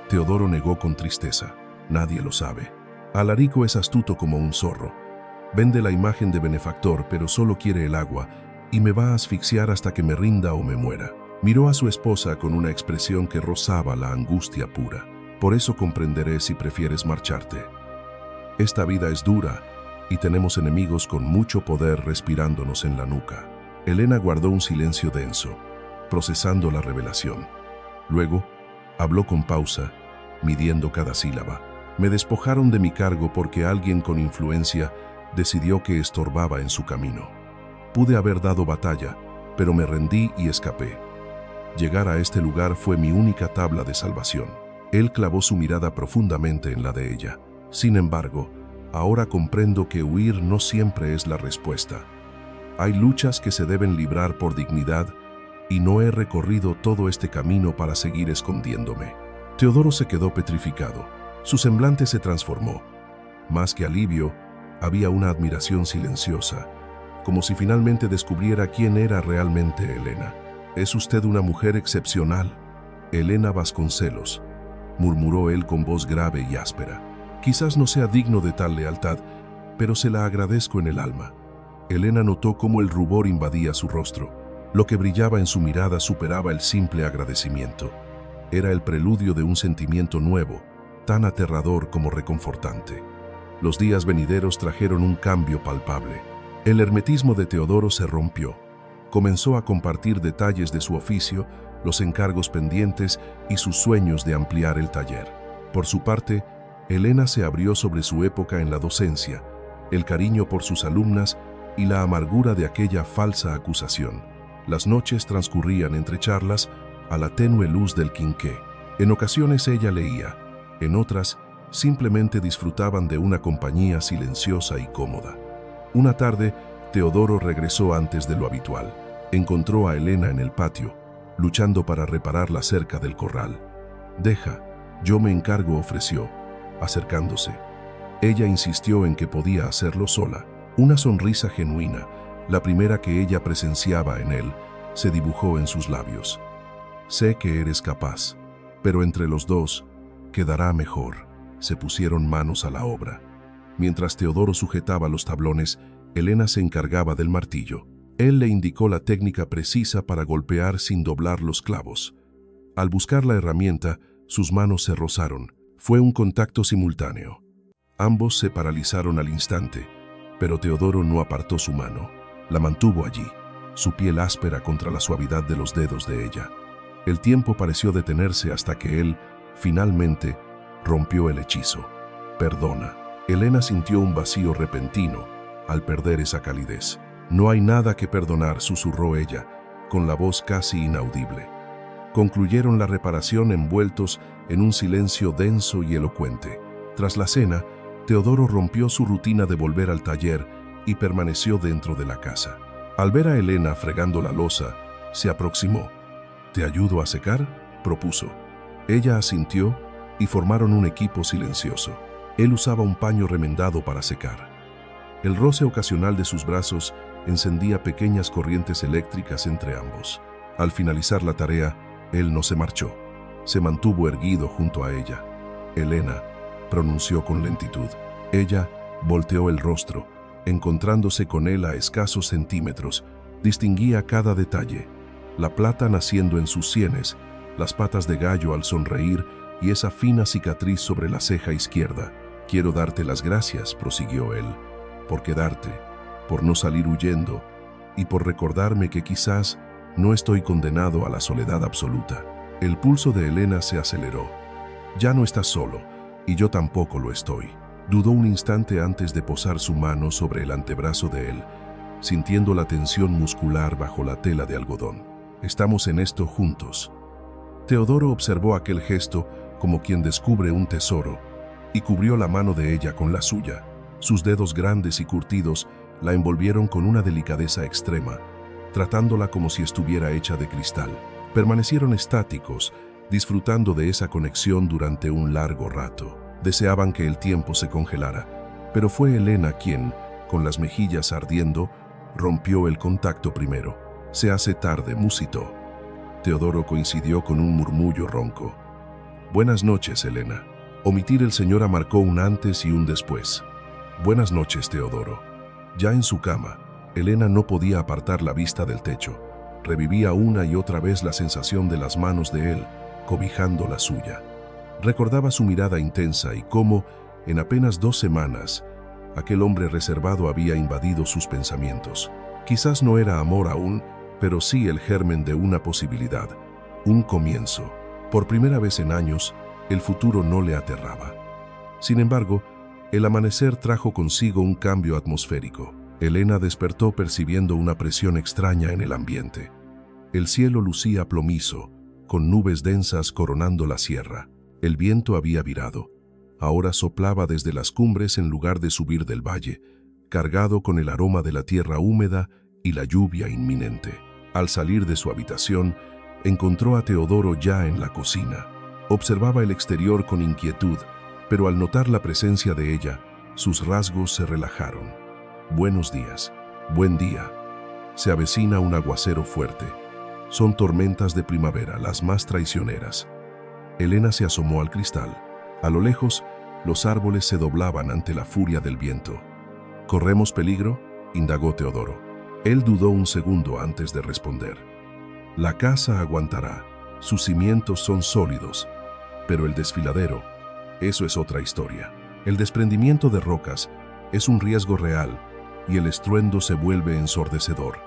Teodoro negó con tristeza. «Nadie lo sabe. Alarico es astuto como un zorro. Vende la imagen de benefactor, pero solo quiere el agua y me va a asfixiar hasta que me rinda o me muera». Miró a su esposa con una expresión que rozaba la angustia pura. «Por eso comprenderé si prefieres marcharte. Esta vida es dura y tenemos enemigos con mucho poder respirándonos en la nuca». Elena guardó un silencio denso, procesando la revelación. Luego, habló con pausa, midiendo cada sílaba. «Me despojaron de mi cargo porque alguien con influencia decidió que estorbaba en su camino. Pude haber dado batalla, pero me rendí y escapé. Llegar a este lugar fue mi única tabla de salvación». Él clavó su mirada profundamente en la de ella. «Sin embargo, ahora comprendo que huir no siempre es la respuesta. Hay luchas que se deben librar por dignidad y no he recorrido todo este camino para seguir escondiéndome». Teodoro se quedó petrificado. Su semblante se transformó. Más que alivio, había una admiración silenciosa, como si finalmente descubriera quién era realmente Elena. «Es usted una mujer excepcional, Elena Vasconcelos», murmuró él con voz grave y áspera. «Quizás no sea digno de tal lealtad, pero se la agradezco en el alma». Elena notó cómo el rubor invadía su rostro. Lo que brillaba en su mirada superaba el simple agradecimiento. Era el preludio de un sentimiento nuevo, tan aterrador como reconfortante. Los días venideros trajeron un cambio palpable. El hermetismo de Teodoro se rompió. Comenzó a compartir detalles de su oficio, los encargos pendientes y sus sueños de ampliar el taller. Por su parte, Elena se abrió sobre su época en la docencia, el cariño por sus alumnas y la amargura de aquella falsa acusación. Las noches transcurrían entre charlas a la tenue luz del quinqué. En ocasiones ella leía, en otras simplemente disfrutaban de una compañía silenciosa y cómoda. Una tarde, Teodoro regresó antes de lo habitual. Encontró a Elena en el patio, luchando para reparar la cerca del corral. «Deja, yo me encargo», ofreció, acercándose. Ella insistió en que podía hacerlo sola. Una sonrisa genuina, la primera que ella presenciaba en él, se dibujó en sus labios. «Sé que eres capaz, pero entre los dos quedará mejor». Se pusieron manos a la obra. Mientras Teodoro sujetaba los tablones, Elena se encargaba del martillo. Él le indicó la técnica precisa para golpear sin doblar los clavos. Al buscar la herramienta, sus manos se rozaron. Fue un contacto simultáneo. Ambos se paralizaron al instante, pero Teodoro no apartó su mano. La mantuvo allí, su piel áspera contra la suavidad de los dedos de ella. El tiempo pareció detenerse hasta que él, finalmente, rompió el hechizo. «Perdona». Elena sintió un vacío repentino al perder esa calidez. «No hay nada que perdonar», susurró ella, con la voz casi inaudible. Concluyeron la reparación envueltos en un silencio denso y elocuente. Tras la cena, Teodoro rompió su rutina de volver al taller y permaneció dentro de la casa. Al ver a Elena fregando la loza, se aproximó. «¿Te ayudo a secar?», propuso. Ella asintió y formaron un equipo silencioso. Él usaba un paño remendado para secar. El roce ocasional de sus brazos encendía pequeñas corrientes eléctricas entre ambos. Al finalizar la tarea, él no se marchó. Se mantuvo erguido junto a ella. «Elena», pronunció con lentitud. Ella volteó el rostro, encontrándose con él a escasos centímetros. Distinguía cada detalle: la plata naciendo en sus sienes, las patas de gallo al sonreír y esa fina cicatriz sobre la ceja izquierda. «Quiero darte las gracias», prosiguió él, «por quedarte, por no salir huyendo y por recordarme que quizás no estoy condenado a la soledad absoluta». El pulso de Elena se aceleró. «Ya no estás solo, y yo tampoco lo estoy». Dudó un instante antes de posar su mano sobre el antebrazo de él, sintiendo la tensión muscular bajo la tela de algodón. «Estamos en esto juntos». Teodoro observó aquel gesto como quien descubre un tesoro y cubrió la mano de ella con la suya. Sus dedos grandes y curtidos la envolvieron con una delicadeza extrema, tratándola como si estuviera hecha de cristal. Permanecieron estáticos, disfrutando de esa conexión durante un largo rato. Deseaban que el tiempo se congelara, pero fue Elena quien, con las mejillas ardiendo, rompió el contacto primero. «Se hace tarde», musitó. Teodoro coincidió con un murmullo ronco. «Buenas noches, Elena». Omitir el señor marcó un antes y un después. «Buenas noches, Teodoro». Ya en su cama, Elena no podía apartar la vista del techo. Revivía una y otra vez la sensación de las manos de él, cobijando la suya. Recordaba su mirada intensa y cómo, en apenas 2 semanas, aquel hombre reservado había invadido sus pensamientos. Quizás no era amor aún, pero sí el germen de una posibilidad, un comienzo. Por primera vez en años, el futuro no le aterraba. Sin embargo, el amanecer trajo consigo un cambio atmosférico. Elena despertó percibiendo una presión extraña en el ambiente. El cielo lucía plomizo, con nubes densas coronando la sierra. El viento había virado. Ahora soplaba desde las cumbres en lugar de subir del valle, cargado con el aroma de la tierra húmeda y la lluvia inminente. Al salir de su habitación, encontró a Teodoro ya en la cocina. Observaba el exterior con inquietud, pero al notar la presencia de ella, sus rasgos se relajaron. «Buenos días». «Buen día». Se avecina un aguacero fuerte. Son tormentas de primavera, las más traicioneras. Elena se asomó al cristal. A lo lejos, los árboles se doblaban ante la furia del viento. «¿Corremos peligro?», indagó Teodoro. Él dudó un segundo antes de responder. «La casa aguantará. Sus cimientos son sólidos. Pero el desfiladero, eso es otra historia. El desprendimiento de rocas es un riesgo real y el estruendo se vuelve ensordecedor».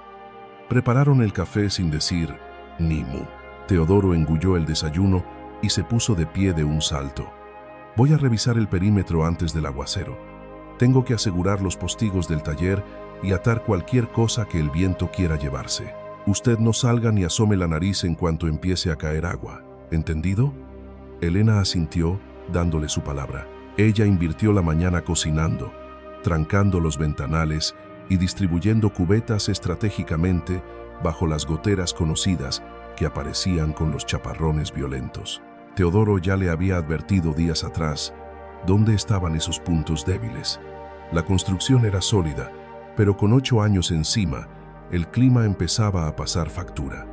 Prepararon el café sin decir ni mu. Teodoro engulló el desayuno y se puso de pie de un salto. «Voy a revisar el perímetro antes del aguacero. Tengo que asegurar los postigos del taller y atar cualquier cosa que el viento quiera llevarse. Usted no salga ni asome la nariz en cuanto empiece a caer agua. ¿Entendido?». Elena asintió, dándole su palabra. Ella invirtió la mañana cocinando, trancando los ventanales y distribuyendo cubetas estratégicamente bajo las goteras conocidas que aparecían con los chaparrones violentos. Teodoro ya le había advertido días atrás dónde estaban esos puntos débiles. La construcción era sólida, pero con 8 años encima, el clima empezaba a pasar factura.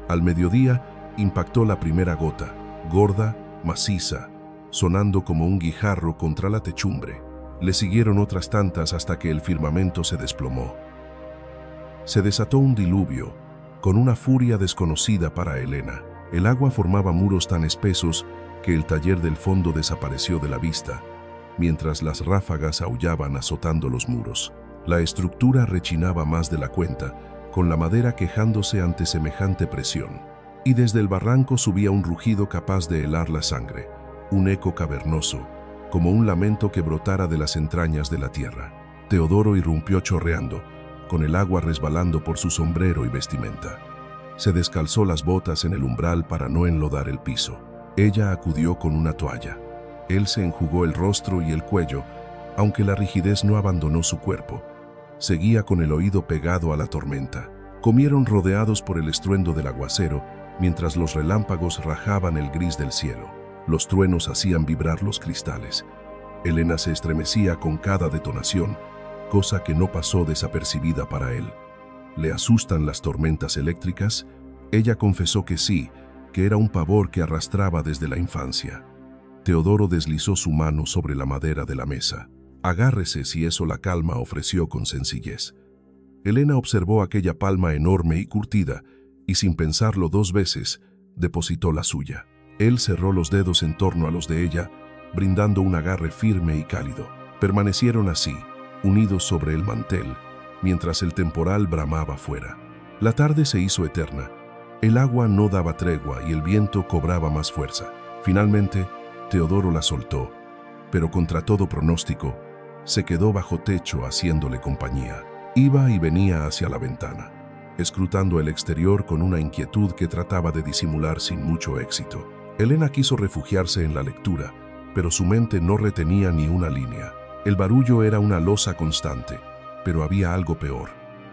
Al mediodía impactó la primera gota, gorda, maciza, sonando como un guijarro contra la techumbre. Le siguieron otras tantas hasta que el firmamento se desplomó. Se desató un diluvio, con una furia desconocida para Elena. El agua formaba muros tan espesos que el taller del fondo desapareció de la vista, mientras las ráfagas aullaban azotando los muros. La estructura rechinaba más de la cuenta, con la madera quejándose ante semejante presión. Y desde el barranco subía un rugido capaz de helar la sangre, un eco cavernoso, como un lamento que brotara de las entrañas de la tierra. Teodoro irrumpió chorreando, con el agua resbalando por su sombrero y vestimenta. Se descalzó las botas en el umbral para no enlodar el piso. Ella acudió con una toalla. Él se enjugó el rostro y el cuello, aunque la rigidez no abandonó su cuerpo. Seguía con el oído pegado a la tormenta. Comieron rodeados por el estruendo del aguacero, mientras los relámpagos rajaban el gris del cielo. Los truenos hacían vibrar los cristales. Elena se estremecía con cada detonación, cosa que no pasó desapercibida para él. ¿Le asustan las tormentas eléctricas? Ella confesó que sí, que era un pavor que arrastraba desde la infancia. Teodoro deslizó su mano sobre la madera de la mesa. «Agárrese si eso la calma», ofreció con sencillez. Elena observó aquella palma enorme y curtida, y sin pensarlo 2 veces, depositó la suya. Él cerró los dedos en torno a los de ella, brindando un agarre firme y cálido. Permanecieron así, unidos sobre el mantel, mientras el temporal bramaba fuera. La tarde se hizo eterna. El agua no daba tregua y el viento cobraba más fuerza. Finalmente, Teodoro la soltó, pero contra todo pronóstico, se quedó bajo techo haciéndole compañía. Iba y venía hacia la ventana, escrutando el exterior con una inquietud que trataba de disimular sin mucho éxito. Elena quiso refugiarse en la lectura, pero su mente no retenía ni una línea. El barullo era una losa constante, pero había algo peor,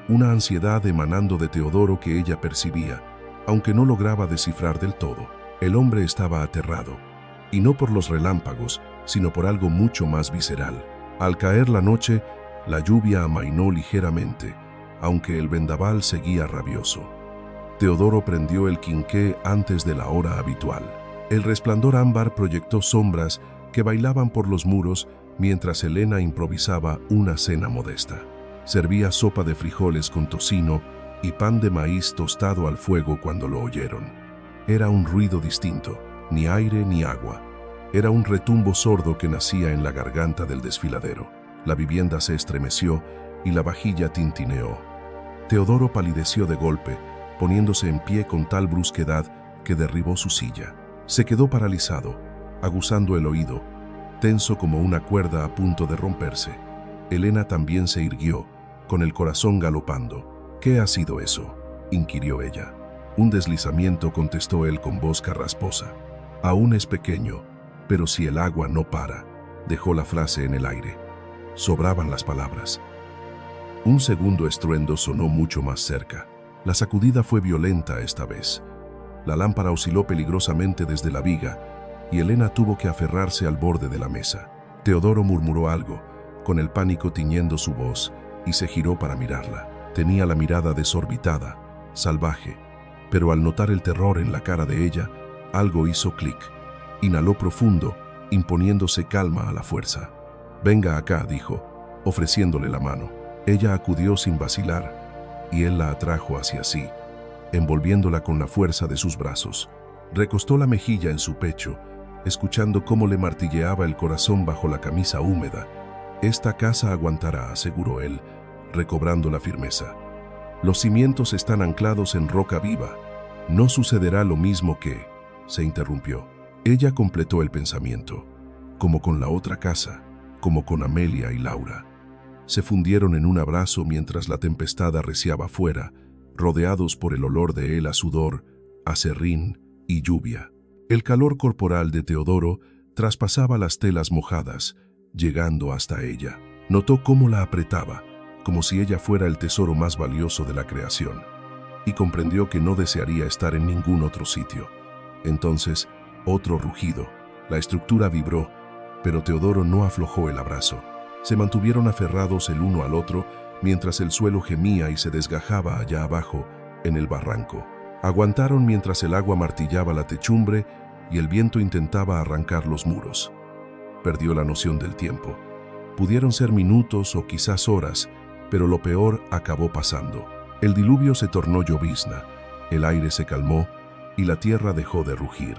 una ansiedad emanando de Teodoro que ella percibía, aunque no lograba descifrar del todo. El hombre estaba aterrado, y no por los relámpagos, sino por algo mucho más visceral. Al caer la noche, la lluvia amainó ligeramente, aunque el vendaval seguía rabioso. Teodoro prendió el quinqué antes de la hora habitual. El resplandor ámbar proyectó sombras que bailaban por los muros mientras Elena improvisaba una cena modesta. Servía sopa de frijoles con tocino y pan de maíz tostado al fuego cuando lo oyeron. Era un ruido distinto, ni aire ni agua. Era un retumbo sordo que nacía en la garganta del desfiladero. La vivienda se estremeció y la vajilla tintineó. Teodoro palideció de golpe, poniéndose en pie con tal brusquedad que derribó su silla. Se quedó paralizado, aguzando el oído, tenso como una cuerda a punto de romperse. Elena también se irguió, con el corazón galopando. «¿Qué ha sido eso?», inquirió ella. «Un deslizamiento», contestó él con voz carrasposa. «Aún es pequeño, pero si el agua no para», dejó la frase en el aire. Sobraban las palabras. Un segundo estruendo sonó mucho más cerca. La sacudida fue violenta esta vez. La lámpara osciló peligrosamente desde la viga y Elena tuvo que aferrarse al borde de la mesa. Teodoro murmuró algo, con el pánico tiñendo su voz, y se giró para mirarla. Tenía la mirada desorbitada, salvaje, pero al notar el terror en la cara de ella, algo hizo clic. Inhaló profundo, imponiéndose calma a la fuerza. «Venga acá», dijo, ofreciéndole la mano. Ella acudió sin vacilar, y él la atrajo hacia sí, envolviéndola con la fuerza de sus brazos. Recostó la mejilla en su pecho, escuchando cómo le martilleaba el corazón bajo la camisa húmeda. «Esta casa aguantará», aseguró él, recobrando la firmeza. «Los cimientos están anclados en roca viva. No sucederá lo mismo que…», se interrumpió. Ella completó el pensamiento, como con la otra casa, como con Amelia y Laura. Se fundieron en un abrazo mientras la tempestad arreciaba fuera, rodeados por el olor de él a sudor, aserrín y lluvia. El calor corporal de Teodoro traspasaba las telas mojadas, llegando hasta ella. Notó cómo la apretaba, como si ella fuera el tesoro más valioso de la creación, y comprendió que no desearía estar en ningún otro sitio. Entonces, otro rugido. La estructura vibró, pero Teodoro no aflojó el abrazo. Se mantuvieron aferrados el uno al otro mientras el suelo gemía y se desgajaba allá abajo, en el barranco. Aguantaron mientras el agua martillaba la techumbre y el viento intentaba arrancar los muros. Perdió la noción del tiempo. Pudieron ser minutos o quizás horas, pero lo peor acabó pasando. El diluvio se tornó llovizna, el aire se calmó y la tierra dejó de rugir.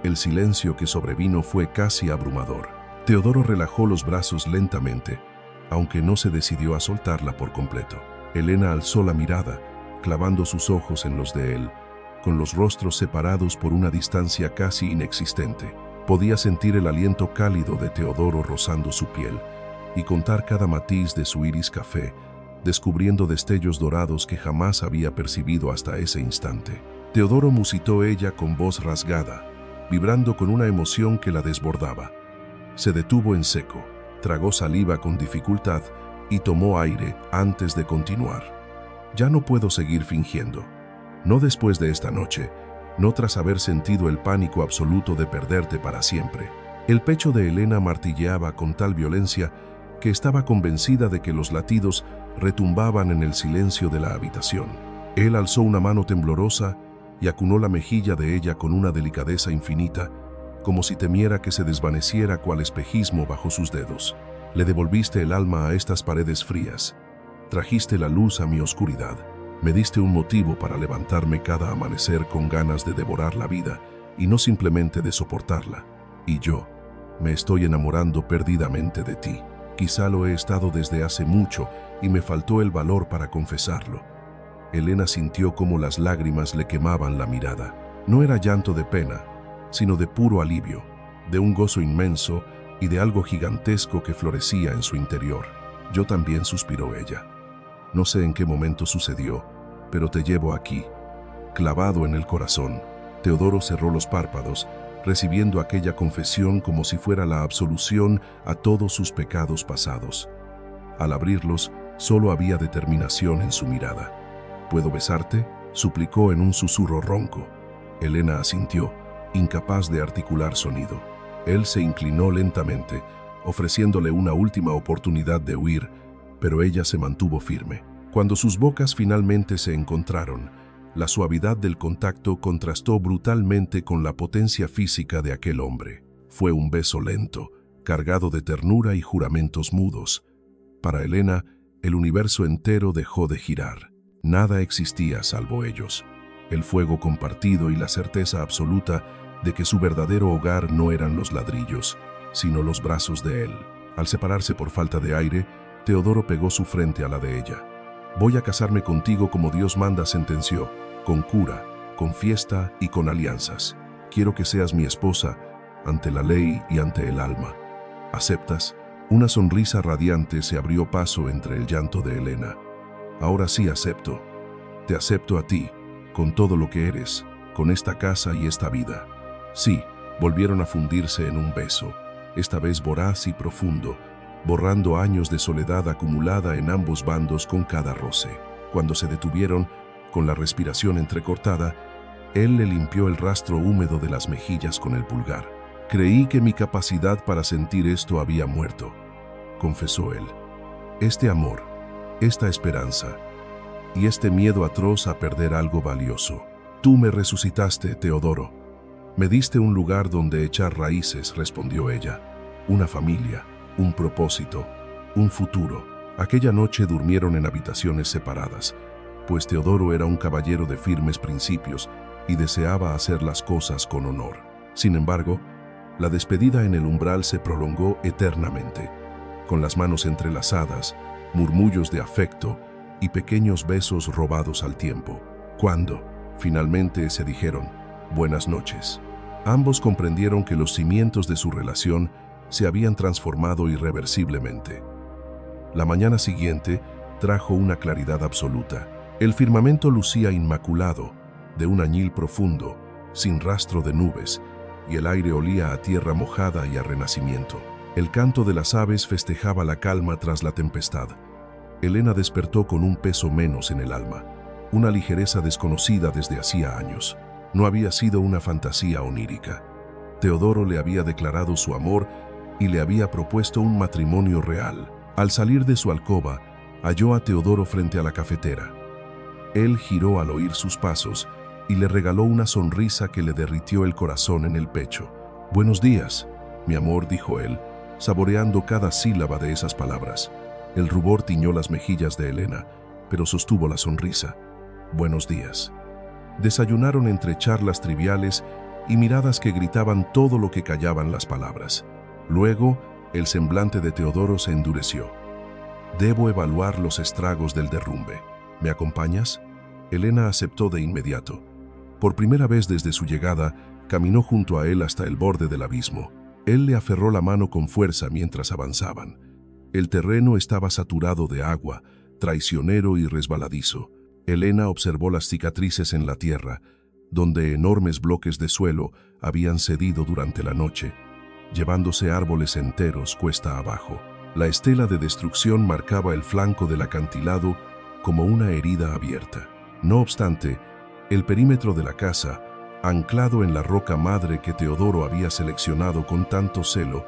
El silencio que sobrevino fue casi abrumador. Teodoro relajó los brazos lentamente, aunque no se decidió a soltarla por completo. Elena alzó la mirada, clavando sus ojos en los de él, con los rostros separados por una distancia casi inexistente. Podía sentir el aliento cálido de Teodoro rozando su piel y contar cada matiz de su iris café, descubriendo destellos dorados que jamás había percibido hasta ese instante. Teodoro, musitó ella con voz rasgada, vibrando con una emoción que la desbordaba. Se detuvo en seco. Tragó saliva con dificultad y tomó aire antes de continuar. Ya no puedo seguir fingiendo. No después de esta noche, no tras haber sentido el pánico absoluto de perderte para siempre. El pecho de Elena martilleaba con tal violencia que estaba convencida de que los latidos retumbaban en el silencio de la habitación. Él alzó una mano temblorosa y acunó la mejilla de ella con una delicadeza infinita, como si temiera que se desvaneciera cual espejismo bajo sus dedos. Le devolviste el alma a estas paredes frías. Trajiste la luz a mi oscuridad. Me diste un motivo para levantarme cada amanecer con ganas de devorar la vida y no simplemente de soportarla. Y yo me estoy enamorando perdidamente de ti. Quizá lo he estado desde hace mucho y me faltó el valor para confesarlo. Elena sintió cómo las lágrimas le quemaban la mirada. No era llanto de pena, sino de puro alivio, de un gozo inmenso y de algo gigantesco que florecía en su interior. Yo también, suspiró ella. No sé en qué momento sucedió, pero te llevo aquí, clavado en el corazón. Teodoro cerró los párpados, recibiendo aquella confesión como si fuera la absolución a todos sus pecados pasados. Al abrirlos, solo había determinación en su mirada. ¿Puedo besarte?, suplicó en un susurro ronco. Elena asintió, incapaz de articular sonido. Él se inclinó lentamente, ofreciéndole una última oportunidad de huir, pero ella se mantuvo firme. Cuando sus bocas finalmente se encontraron, la suavidad del contacto contrastó brutalmente con la potencia física de aquel hombre. Fue un beso lento, cargado de ternura y juramentos mudos. Para Elena, el universo entero dejó de girar. Nada existía salvo ellos. El fuego compartido y la certeza absoluta de que su verdadero hogar no eran los ladrillos, sino los brazos de él. Al separarse por falta de aire, Teodoro pegó su frente a la de ella. Voy a casarme contigo como Dios manda, sentenció, con cura, con fiesta y con alianzas. Quiero que seas mi esposa, ante la ley y ante el alma. ¿Aceptas? Una sonrisa radiante se abrió paso entre el llanto de Elena. Ahora sí acepto. Te acepto a ti, con todo lo que eres, con esta casa y esta vida. Sí, volvieron a fundirse en un beso, esta vez voraz y profundo, borrando años de soledad acumulada en ambos bandos con cada roce. Cuando se detuvieron, con la respiración entrecortada, él le limpió el rastro húmedo de las mejillas con el pulgar. Creí que mi capacidad para sentir esto había muerto, confesó él. Este amor, esta esperanza y este miedo atroz a perder algo valioso. Tú me resucitaste, Teodoro. Me diste un lugar donde echar raíces, respondió ella. Una familia, un propósito, un futuro. Aquella noche durmieron en habitaciones separadas, pues Teodoro era un caballero de firmes principios y deseaba hacer las cosas con honor. Sin embargo, la despedida en el umbral se prolongó eternamente, con las manos entrelazadas, murmullos de afecto y pequeños besos robados al tiempo. Cuando, finalmente, se dijeron buenas noches, ambos comprendieron que los cimientos de su relación se habían transformado irreversiblemente. La mañana siguiente trajo una claridad absoluta. El firmamento lucía inmaculado, de un añil profundo, sin rastro de nubes, y el aire olía a tierra mojada y a renacimiento. El canto de las aves festejaba la calma tras la tempestad. Elena despertó con un peso menos en el alma, una ligereza desconocida desde hacía años. No había sido una fantasía onírica. Teodoro le había declarado su amor y le había propuesto un matrimonio real. Al salir de su alcoba, halló a Teodoro frente a la cafetera. Él giró al oír sus pasos y le regaló una sonrisa que le derritió el corazón en el pecho. «Buenos días, mi amor», dijo él, saboreando cada sílaba de esas palabras. El rubor tiñó las mejillas de Elena, pero sostuvo la sonrisa. «Buenos días». Desayunaron entre charlas triviales y miradas que gritaban todo lo que callaban las palabras. Luego, el semblante de Teodoro se endureció. «Debo evaluar los estragos del derrumbe. ¿Me acompañas?». Elena aceptó de inmediato. Por primera vez desde su llegada, caminó junto a él hasta el borde del abismo. Él le aferró la mano con fuerza mientras avanzaban. El terreno estaba saturado de agua, traicionero y resbaladizo. Elena observó las cicatrices en la tierra, donde enormes bloques de suelo habían cedido durante la noche, llevándose árboles enteros cuesta abajo. La estela de destrucción marcaba el flanco del acantilado como una herida abierta. No obstante, el perímetro de la casa, anclado en la roca madre que Teodoro había seleccionado con tanto celo,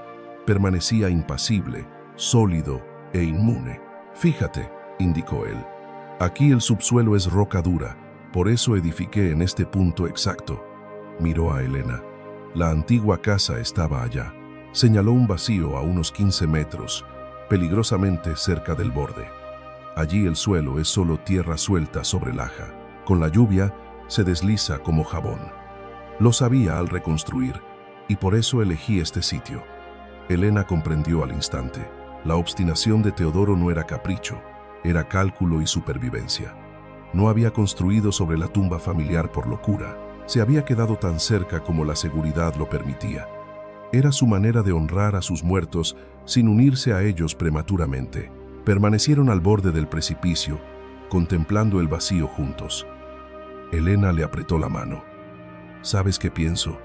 permanecía impasible, sólido e inmune. «Fíjate», indicó él, «aquí el subsuelo es roca dura, por eso edifiqué en este punto exacto». Miró a Elena. La antigua casa estaba allá. Señaló un vacío a unos 15 metros, peligrosamente cerca del borde. Allí el suelo es solo tierra suelta sobre laja. Con la lluvia se desliza como jabón. Lo sabía al reconstruir, y por eso elegí este sitio. Elena comprendió al instante. La obstinación de Teodoro no era capricho, era cálculo y supervivencia. No había construido sobre la tumba familiar por locura. Se había quedado tan cerca como la seguridad lo permitía. Era su manera de honrar a sus muertos sin unirse a ellos prematuramente. Permanecieron al borde del precipicio, contemplando el vacío juntos. Elena le apretó la mano. «¿Sabes qué pienso?»,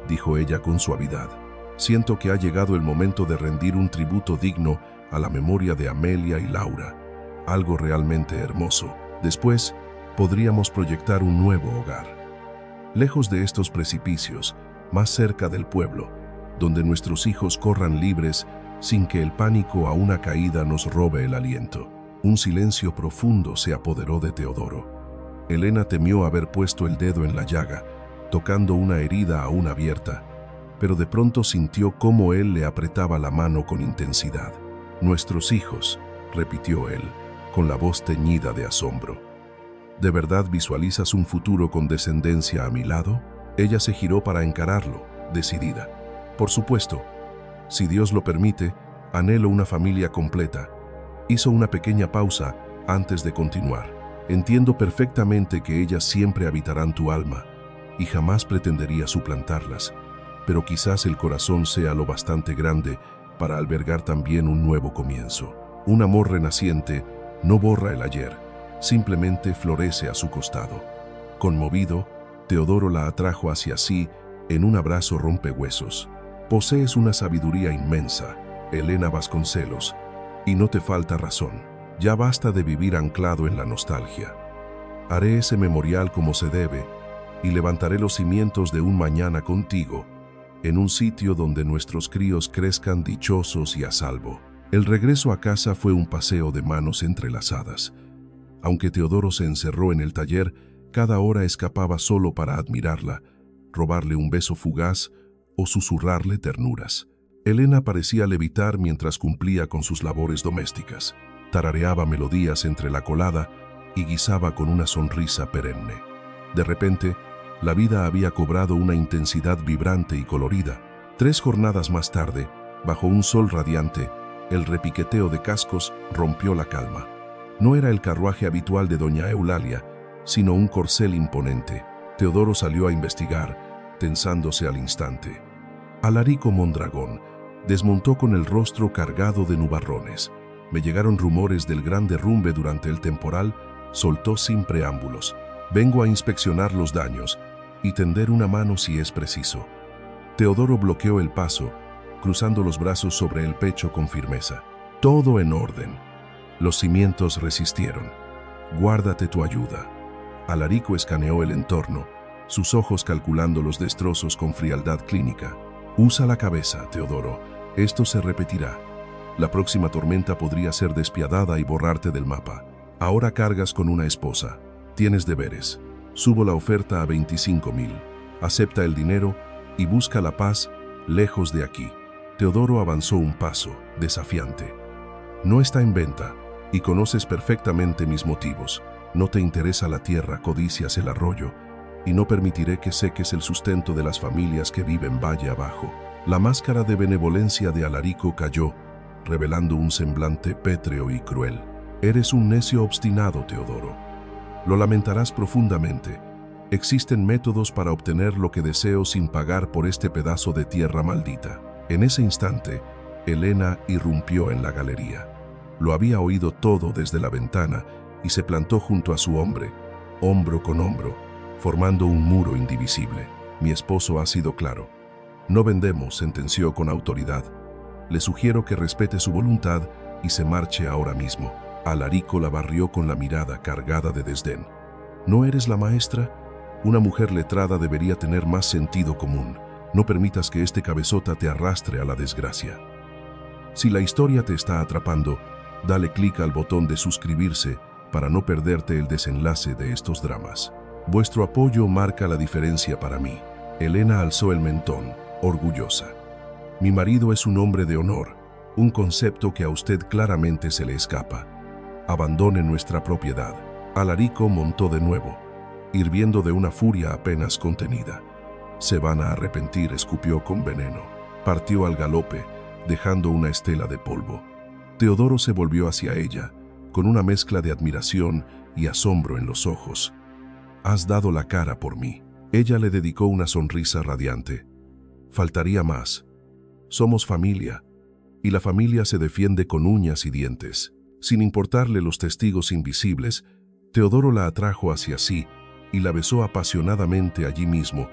dijo ella con suavidad. «Siento que ha llegado el momento de rendir un tributo digno a la memoria de Amelia y Laura. Algo realmente hermoso. Después, podríamos proyectar un nuevo hogar. Lejos de estos precipicios, más cerca del pueblo, donde nuestros hijos corran libres sin que el pánico a una caída nos robe el aliento». Un silencio profundo se apoderó de Teodoro. Elena temió haber puesto el dedo en la llaga, tocando una herida aún abierta, pero de pronto sintió cómo él le apretaba la mano con intensidad. «Nuestros hijos», repitió él, con la voz teñida de asombro. «¿De verdad visualizas un futuro con descendencia a mi lado?». Ella se giró para encararlo, decidida. «Por supuesto. Si Dios lo permite, anhelo una familia completa». Hizo una pequeña pausa antes de continuar. «Entiendo perfectamente que ellas siempre habitarán tu alma y jamás pretendería suplantarlas, pero quizás el corazón sea lo bastante grande para albergar también un nuevo comienzo. Un amor renaciente no borra el ayer, simplemente florece a su costado». Conmovido, Teodoro la atrajo hacia sí en un abrazo rompehuesos. «Posees una sabiduría inmensa, Elena Vasconcelos, y no te falta razón. Ya basta de vivir anclado en la nostalgia. Haré ese memorial como se debe y levantaré los cimientos de un mañana contigo, en un sitio donde nuestros críos crezcan dichosos y a salvo». El regreso a casa fue un paseo de manos entrelazadas. Aunque Teodoro se encerró en el taller, cada hora escapaba solo para admirarla, robarle un beso fugaz o susurrarle ternuras. Elena parecía levitar mientras cumplía con sus labores domésticas. Tarareaba melodías entre la colada y guisaba con una sonrisa perenne. De repente, la vida había cobrado una intensidad vibrante y colorida. 3 jornadas más tarde, bajo un sol radiante, el repiqueteo de cascos rompió la calma. No era el carruaje habitual de doña Eulalia, sino un corcel imponente. Teodoro salió a investigar, tensándose al instante. Alarico Mondragón desmontó con el rostro cargado de nubarrones. «Me llegaron rumores del gran derrumbe durante el temporal», soltó sin preámbulos. «Vengo a inspeccionar los daños y tender una mano si es preciso». Teodoro bloqueó el paso, cruzando los brazos sobre el pecho con firmeza. «Todo en orden. Los cimientos resistieron. Guárdate tu ayuda». Alarico escaneó el entorno, sus ojos calculando los destrozos con frialdad clínica. «Usa la cabeza, Teodoro. Esto se repetirá. La próxima tormenta podría ser despiadada y borrarte del mapa. Ahora cargas con una esposa. Tienes deberes. Subo la oferta a 25,000. Acepta el dinero y busca la paz lejos de aquí». Teodoro avanzó un paso, desafiante. «No está en venta, y conoces perfectamente mis motivos. No te interesa la tierra, codicias el arroyo, y no permitiré que seques el sustento de las familias que viven valle abajo». La máscara de benevolencia de Alarico cayó, revelando un semblante pétreo y cruel. «Eres un necio obstinado, Teodoro. Lo lamentarás profundamente. Existen métodos para obtener lo que deseo sin pagar por este pedazo de tierra maldita». En ese instante, Elena irrumpió en la galería. Lo había oído todo desde la ventana y se plantó junto a su hombre, hombro con hombro, formando un muro indivisible. «Mi esposo ha sido claro. No vendemos», sentenció con autoridad. Le sugiero que respete su voluntad y se marche ahora mismo. Alarico la barrió con la mirada cargada de desdén. ¿No eres la maestra? Una mujer letrada debería tener más sentido común. No permitas que este cabezota te arrastre a la desgracia. Si la historia te está atrapando, dale clic al botón de suscribirse para no perderte el desenlace de estos dramas. Vuestro apoyo marca la diferencia para mí. Elena alzó el mentón, orgullosa. Mi marido es un hombre de honor, un concepto que a usted claramente se le escapa. Abandone nuestra propiedad. Alarico montó de nuevo, hirviendo de una furia apenas contenida. Se van a arrepentir, escupió con veneno. Partió al galope, dejando una estela de polvo. Teodoro se volvió hacia ella, con una mezcla de admiración y asombro en los ojos. Has dado la cara por mí. Ella le dedicó una sonrisa radiante. Faltaría más. Somos familia, y la familia se defiende con uñas y dientes. Sin importarle los testigos invisibles, Teodoro la atrajo hacia sí y la besó apasionadamente allí mismo,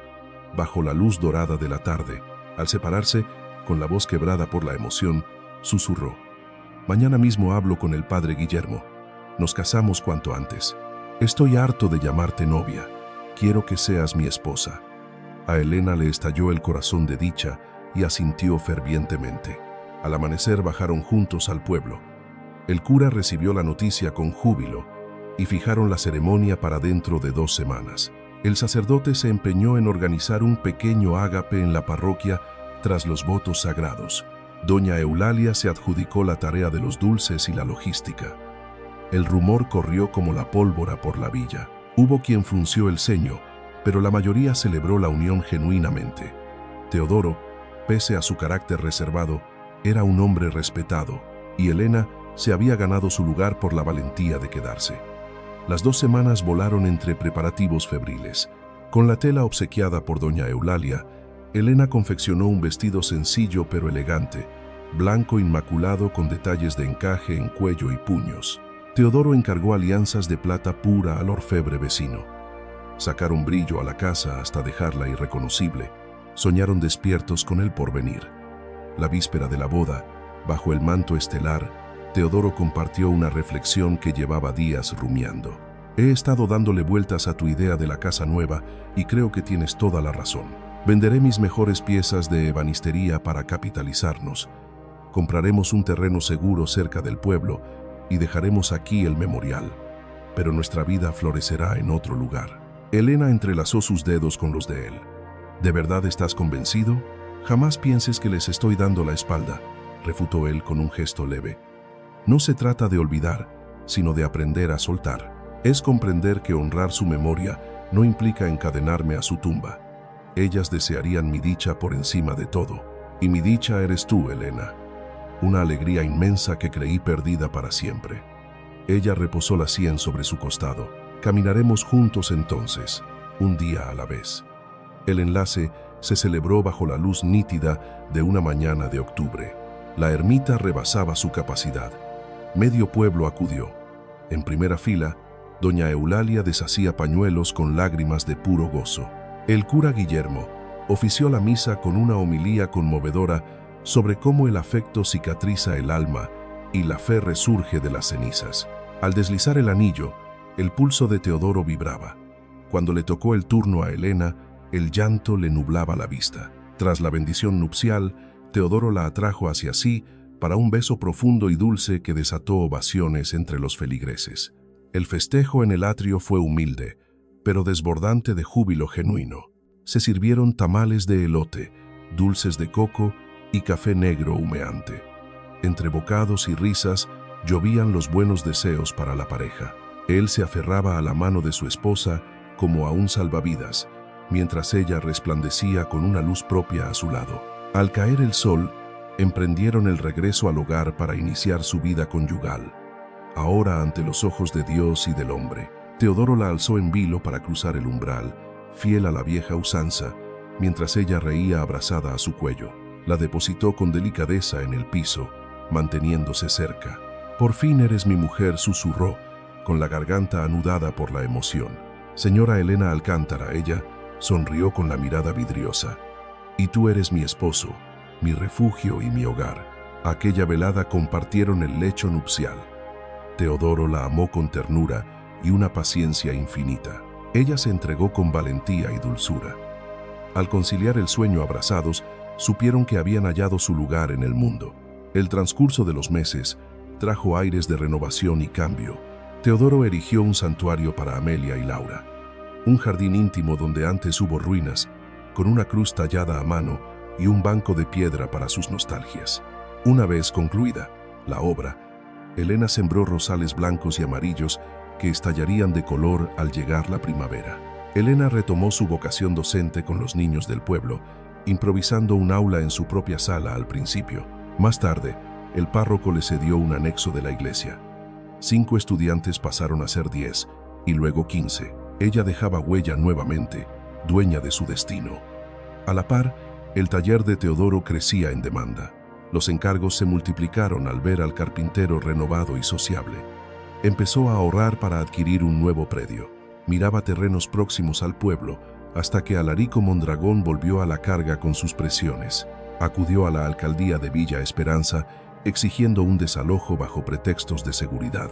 bajo la luz dorada de la tarde. Al separarse, con la voz quebrada por la emoción, susurró: mañana mismo hablo con el padre Guillermo. Nos casamos cuanto antes. Estoy harto de llamarte novia. Quiero que seas mi esposa. A Elena le estalló el corazón de dicha y asintió fervientemente. Al amanecer bajaron juntos al pueblo. El cura recibió la noticia con júbilo y fijaron la ceremonia para dentro de 2 semanas. El sacerdote se empeñó en organizar un pequeño ágape en la parroquia tras los votos sagrados. Doña Eulalia se adjudicó la tarea de los dulces y la logística. El rumor corrió como la pólvora por la villa. Hubo quien frunció el ceño, pero la mayoría celebró la unión genuinamente. Teodoro, pese a su carácter reservado, era un hombre respetado, y Elena se había ganado su lugar por la valentía de quedarse. Las 2 semanas volaron entre preparativos febriles. Con la tela obsequiada por doña Eulalia, Elena confeccionó un vestido sencillo pero elegante, blanco inmaculado con detalles de encaje en cuello y puños. Teodoro encargó alianzas de plata pura al orfebre vecino. Sacaron brillo a la casa hasta dejarla irreconocible. Soñaron despiertos con el porvenir. La víspera de la boda, bajo el manto estelar, Teodoro compartió una reflexión que llevaba días rumiando. He estado dándole vueltas a tu idea de la casa nueva y creo que tienes toda la razón. Venderé mis mejores piezas de ebanistería para capitalizarnos. Compraremos un terreno seguro cerca del pueblo y dejaremos aquí el memorial. Pero nuestra vida florecerá en otro lugar. Elena entrelazó sus dedos con los de él. ¿De verdad estás convencido? Jamás pienses que les estoy dando la espalda, refutó él con un gesto leve. No se trata de olvidar, sino de aprender a soltar. Es comprender que honrar su memoria no implica encadenarme a su tumba. Ellas desearían mi dicha por encima de todo. Y mi dicha eres tú, Elena. Una alegría inmensa que creí perdida para siempre. Ella reposó la sien sobre su costado. Caminaremos juntos entonces, un día a la vez. El enlace se celebró bajo la luz nítida de una mañana de octubre. La ermita rebasaba su capacidad. Medio pueblo acudió. En primera fila, doña Eulalia deshacía pañuelos con lágrimas de puro gozo. El cura Guillermo ofició la misa con una homilía conmovedora sobre cómo el afecto cicatriza el alma y la fe resurge de las cenizas. Al deslizar el anillo, el pulso de Teodoro vibraba. Cuando le tocó el turno a Elena, el llanto le nublaba la vista. Tras la bendición nupcial, Teodoro la atrajo hacia sí para un beso profundo y dulce que desató ovaciones entre los feligreses. El festejo en el atrio fue humilde, pero desbordante de júbilo genuino. Se sirvieron tamales de elote, dulces de coco y café negro humeante. Entre bocados y risas llovían los buenos deseos para la pareja. Él se aferraba a la mano de su esposa como a un salvavidas, mientras ella resplandecía con una luz propia a su lado. Al caer el sol, emprendieron el regreso al hogar para iniciar su vida conyugal. Ahora ante los ojos de Dios y del hombre, Teodoro la alzó en vilo para cruzar el umbral, fiel a la vieja usanza, mientras ella reía abrazada a su cuello. La depositó con delicadeza en el piso, manteniéndose cerca. «Por fin eres mi mujer», susurró, con la garganta anudada por la emoción. «Señora Elena Alcántara», ella sonrió con la mirada vidriosa. «Y tú eres mi esposo, mi refugio y mi hogar». Aquella velada compartieron el lecho nupcial. Teodoro la amó con ternura y una paciencia infinita. Ella se entregó con valentía y dulzura. Al conciliar el sueño abrazados, supieron que habían hallado su lugar en el mundo. El transcurso de los meses trajo aires de renovación y cambio. Teodoro erigió un santuario para Amelia y Laura, un jardín íntimo donde antes hubo ruinas, con una cruz tallada a mano y un banco de piedra para sus nostalgias. Una vez concluida la obra, Elena sembró rosales blancos y amarillos que estallarían de color al llegar la primavera. Elena retomó su vocación docente con los niños del pueblo, improvisando un aula en su propia sala al principio. Más tarde, el párroco le cedió un anexo de la iglesia. 5 estudiantes pasaron a ser 10 y luego 15. Ella dejaba huella nuevamente, dueña de su destino. A la par, el taller de Teodoro crecía en demanda. Los encargos se multiplicaron al ver al carpintero renovado y sociable. Empezó a ahorrar para adquirir un nuevo predio. Miraba terrenos próximos al pueblo, hasta que Alarico Mondragón volvió a la carga con sus presiones. Acudió a la alcaldía de Villa Esperanza, exigiendo un desalojo bajo pretextos de seguridad,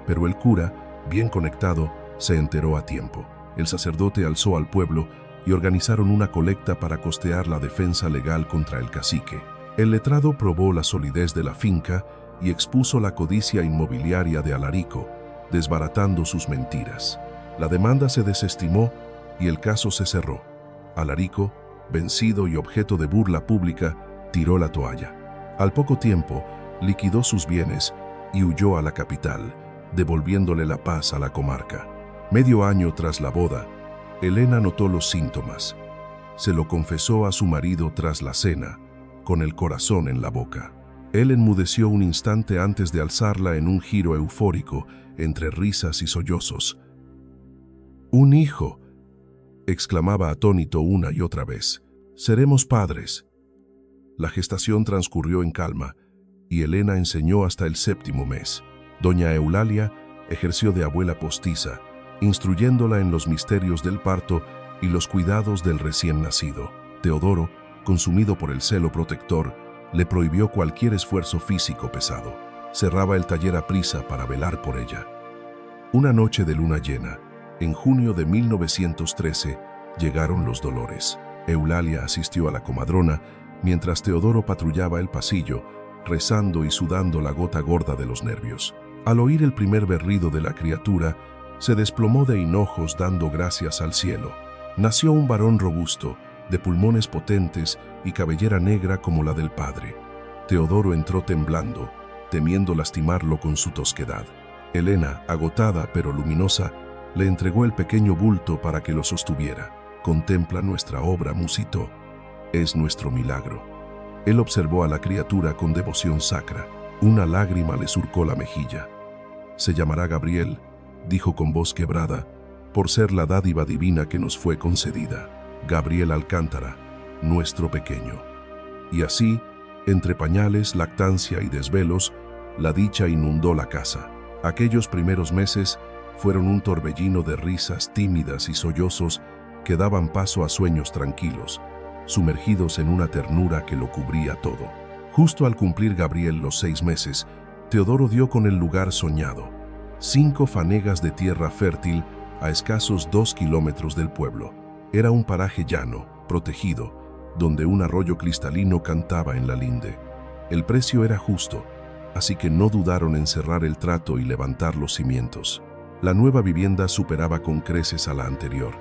pero el cura, bien conectado, se enteró a tiempo. El sacerdote alzó al pueblo y organizaron una colecta para costear la defensa legal contra el cacique. El letrado probó la solidez de la finca y expuso la codicia inmobiliaria de Alarico, desbaratando sus mentiras. La demanda se desestimó y el caso se cerró. Alarico, vencido y objeto de burla pública, tiró la toalla. Al poco tiempo, liquidó sus bienes y huyó a la capital, devolviéndole la paz a la comarca. Medio año tras la boda, Elena notó los síntomas. Se lo confesó a su marido tras la cena, con el corazón en la boca. Él enmudeció un instante antes de alzarla en un giro eufórico, entre risas y sollozos. «¡Un hijo!», exclamaba atónito una y otra vez. «Seremos padres». La gestación transcurrió en calma, y Elena enseñó hasta el 7º mes. Doña Eulalia ejerció de abuela postiza, instruyéndola en los misterios del parto y los cuidados del recién nacido. Teodoro, consumido por el celo protector, le prohibió cualquier esfuerzo físico pesado. Cerraba el taller a prisa para velar por ella. Una noche de luna llena, en junio de 1913, llegaron los dolores. Eulalia asistió a la comadrona, mientras Teodoro patrullaba el pasillo, rezando y sudando la gota gorda de los nervios. Al oír el primer berrido de la criatura, se desplomó de hinojos dando gracias al cielo. Nació un varón robusto, de pulmones potentes y cabellera negra como la del padre. Teodoro entró temblando, temiendo lastimarlo con su tosquedad. Elena, agotada pero luminosa, le entregó el pequeño bulto para que lo sostuviera. «Contempla nuestra obra», musitó. «Es nuestro milagro». Él observó a la criatura con devoción sacra. Una lágrima le surcó la mejilla. «Se llamará Gabriel», dijo con voz quebrada, «por ser la dádiva divina que nos fue concedida. Gabriel Alcántara, nuestro pequeño». Y así, entre pañales, lactancia y desvelos, la dicha inundó la casa. Aquellos primeros meses fueron un torbellino de risas tímidas y sollozos que daban paso a sueños tranquilos, sumergidos en una ternura que lo cubría todo. Justo al cumplir Gabriel los 6 meses, Teodoro dio con el lugar soñado: 5 fanegas de tierra fértil a escasos 2 kilómetros del pueblo. Era un paraje llano, protegido, donde un arroyo cristalino cantaba en la linde. El precio era justo, así que no dudaron en cerrar el trato y levantar los cimientos. La nueva vivienda superaba con creces a la anterior.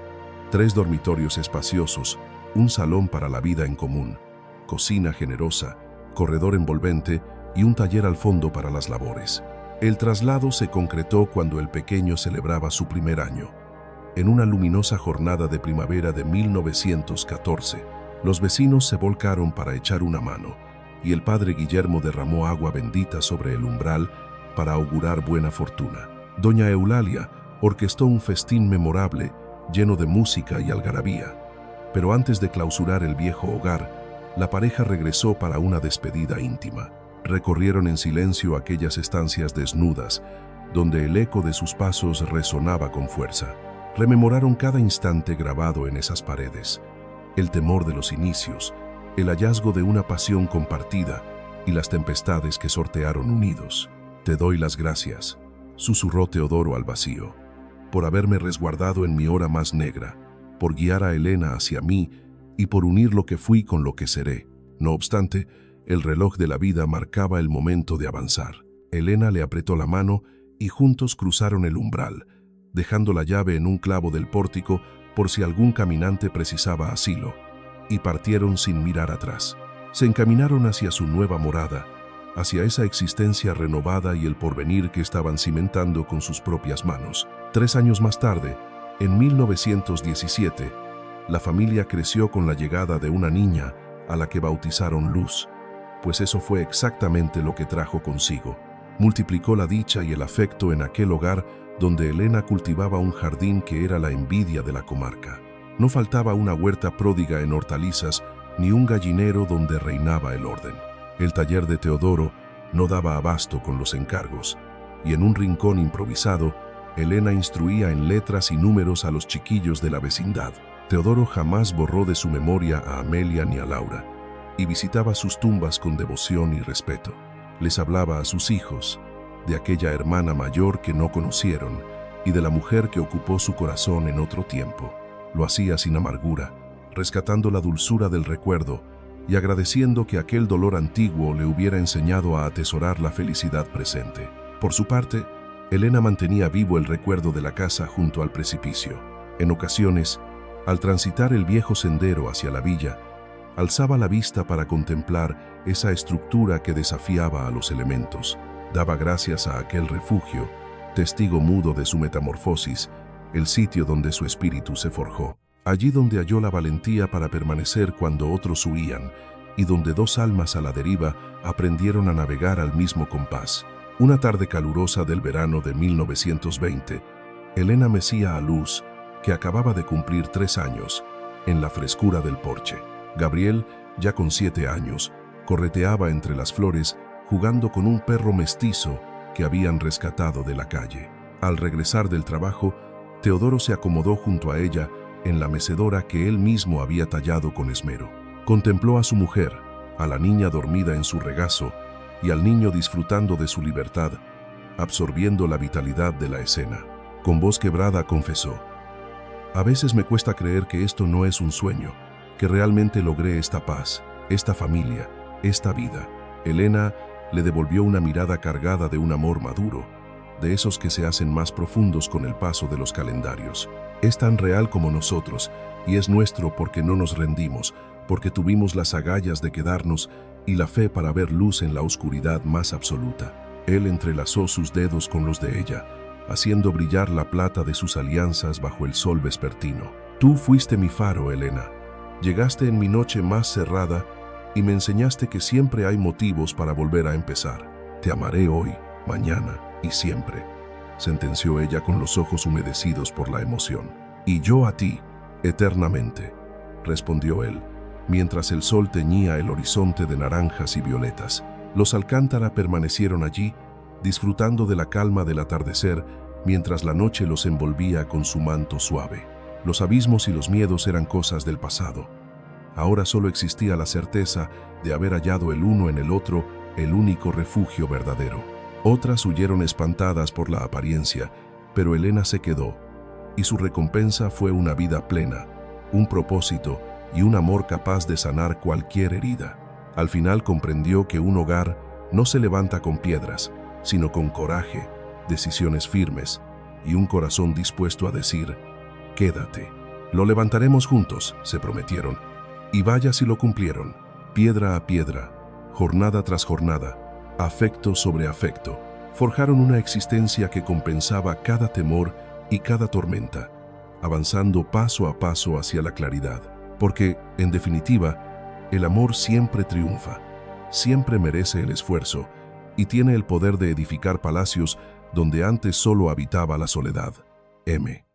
3 dormitorios espaciosos, un salón para la vida en común, cocina generosa, corredor envolvente y un taller al fondo para las labores. El traslado se concretó cuando el pequeño celebraba su primer año. En una luminosa jornada de primavera de 1914, los vecinos se volcaron para echar una mano, y el padre Guillermo derramó agua bendita sobre el umbral para augurar buena fortuna. Doña Eulalia orquestó un festín memorable, lleno de música y algarabía. Pero antes de clausurar el viejo hogar, la pareja regresó para una despedida íntima. Recorrieron en silencio aquellas estancias desnudas, donde el eco de sus pasos resonaba con fuerza. Rememoraron cada instante grabado en esas paredes: el temor de los inicios, el hallazgo de una pasión compartida y las tempestades que sortearon unidos. Te doy las gracias, susurró Teodoro al vacío, por haberme resguardado en mi hora más negra, por guiar a Elena hacia mí y por unir lo que fui con lo que seré. No obstante, el reloj de la vida marcaba el momento de avanzar. Elena le apretó la mano y juntos cruzaron el umbral, dejando la llave en un clavo del pórtico por si algún caminante precisaba asilo, y partieron sin mirar atrás. Se encaminaron hacia su nueva morada, hacia esa existencia renovada y el porvenir que estaban cimentando con sus propias manos. 3 años más tarde, en 1917, la familia creció con la llegada de una niña a la que bautizaron Luz, pues eso fue exactamente lo que trajo consigo. Multiplicó la dicha y el afecto en aquel hogar donde Elena cultivaba un jardín que era la envidia de la comarca. No faltaba una huerta pródiga en hortalizas ni un gallinero donde reinaba el orden. El taller de Teodoro no daba abasto con los encargos, y en un rincón improvisado, Elena instruía en letras y números a los chiquillos de la vecindad. Teodoro jamás borró de su memoria a Amelia ni a Laura, y visitaba sus tumbas con devoción y respeto. Les hablaba a sus hijos, de aquella hermana mayor que no conocieron y de la mujer que ocupó su corazón en otro tiempo. Lo hacía sin amargura, rescatando la dulzura del recuerdo y agradeciendo que aquel dolor antiguo le hubiera enseñado a atesorar la felicidad presente. Por su parte, Elena mantenía vivo el recuerdo de la casa junto al precipicio. En ocasiones, al transitar el viejo sendero hacia la villa, alzaba la vista para contemplar esa estructura que desafiaba a los elementos. Daba gracias a aquel refugio, testigo mudo de su metamorfosis, el sitio donde su espíritu se forjó. Allí donde halló la valentía para permanecer cuando otros huían, y donde 2 almas a la deriva aprendieron a navegar al mismo compás. Una tarde calurosa del verano de 1920, Elena mecía a Luz, que acababa de cumplir 3 años, en la frescura del porche. Gabriel, ya con 7 años, correteaba entre las flores, jugando con un perro mestizo que habían rescatado de la calle. Al regresar del trabajo, Teodoro se acomodó junto a ella en la mecedora que él mismo había tallado con esmero. Contempló a su mujer, a la niña dormida en su regazo y al niño disfrutando de su libertad, absorbiendo la vitalidad de la escena. Con voz quebrada confesó: «A veces me cuesta creer que esto no es un sueño, que realmente logré esta paz, esta familia, esta vida». Elena le devolvió una mirada cargada de un amor maduro, de esos que se hacen más profundos con el paso de los calendarios. Es tan real como nosotros, y es nuestro porque no nos rendimos, porque tuvimos las agallas de quedarnos y la fe para ver luz en la oscuridad más absoluta. Él entrelazó sus dedos con los de ella, haciendo brillar la plata de sus alianzas bajo el sol vespertino. Tú fuiste mi faro, Elena. Llegaste en mi noche más cerrada y me enseñaste que siempre hay motivos para volver a empezar. Te amaré hoy, mañana y siempre, sentenció ella con los ojos humedecidos por la emoción. Y yo a ti, eternamente, respondió él, mientras el sol teñía el horizonte de naranjas y violetas. Los Alcántara permanecieron allí, disfrutando de la calma del atardecer, mientras la noche los envolvía con su manto suave. Los abismos y los miedos eran cosas del pasado. Ahora solo existía la certeza de haber hallado el uno en el otro el único refugio verdadero. Otras huyeron espantadas por la apariencia, pero Elena se quedó, y su recompensa fue una vida plena, un propósito y un amor capaz de sanar cualquier herida. Al final comprendió que un hogar no se levanta con piedras, sino con coraje, decisiones firmes y un corazón dispuesto a decir: «Quédate». «Lo levantaremos juntos», se prometieron, y vaya si lo cumplieron. Piedra a piedra, jornada tras jornada, afecto sobre afecto, forjaron una existencia que compensaba cada temor y cada tormenta, avanzando paso a paso hacia la claridad. Porque, en definitiva, el amor siempre triunfa, siempre merece el esfuerzo y tiene el poder de edificar palacios donde antes solo habitaba la soledad. M.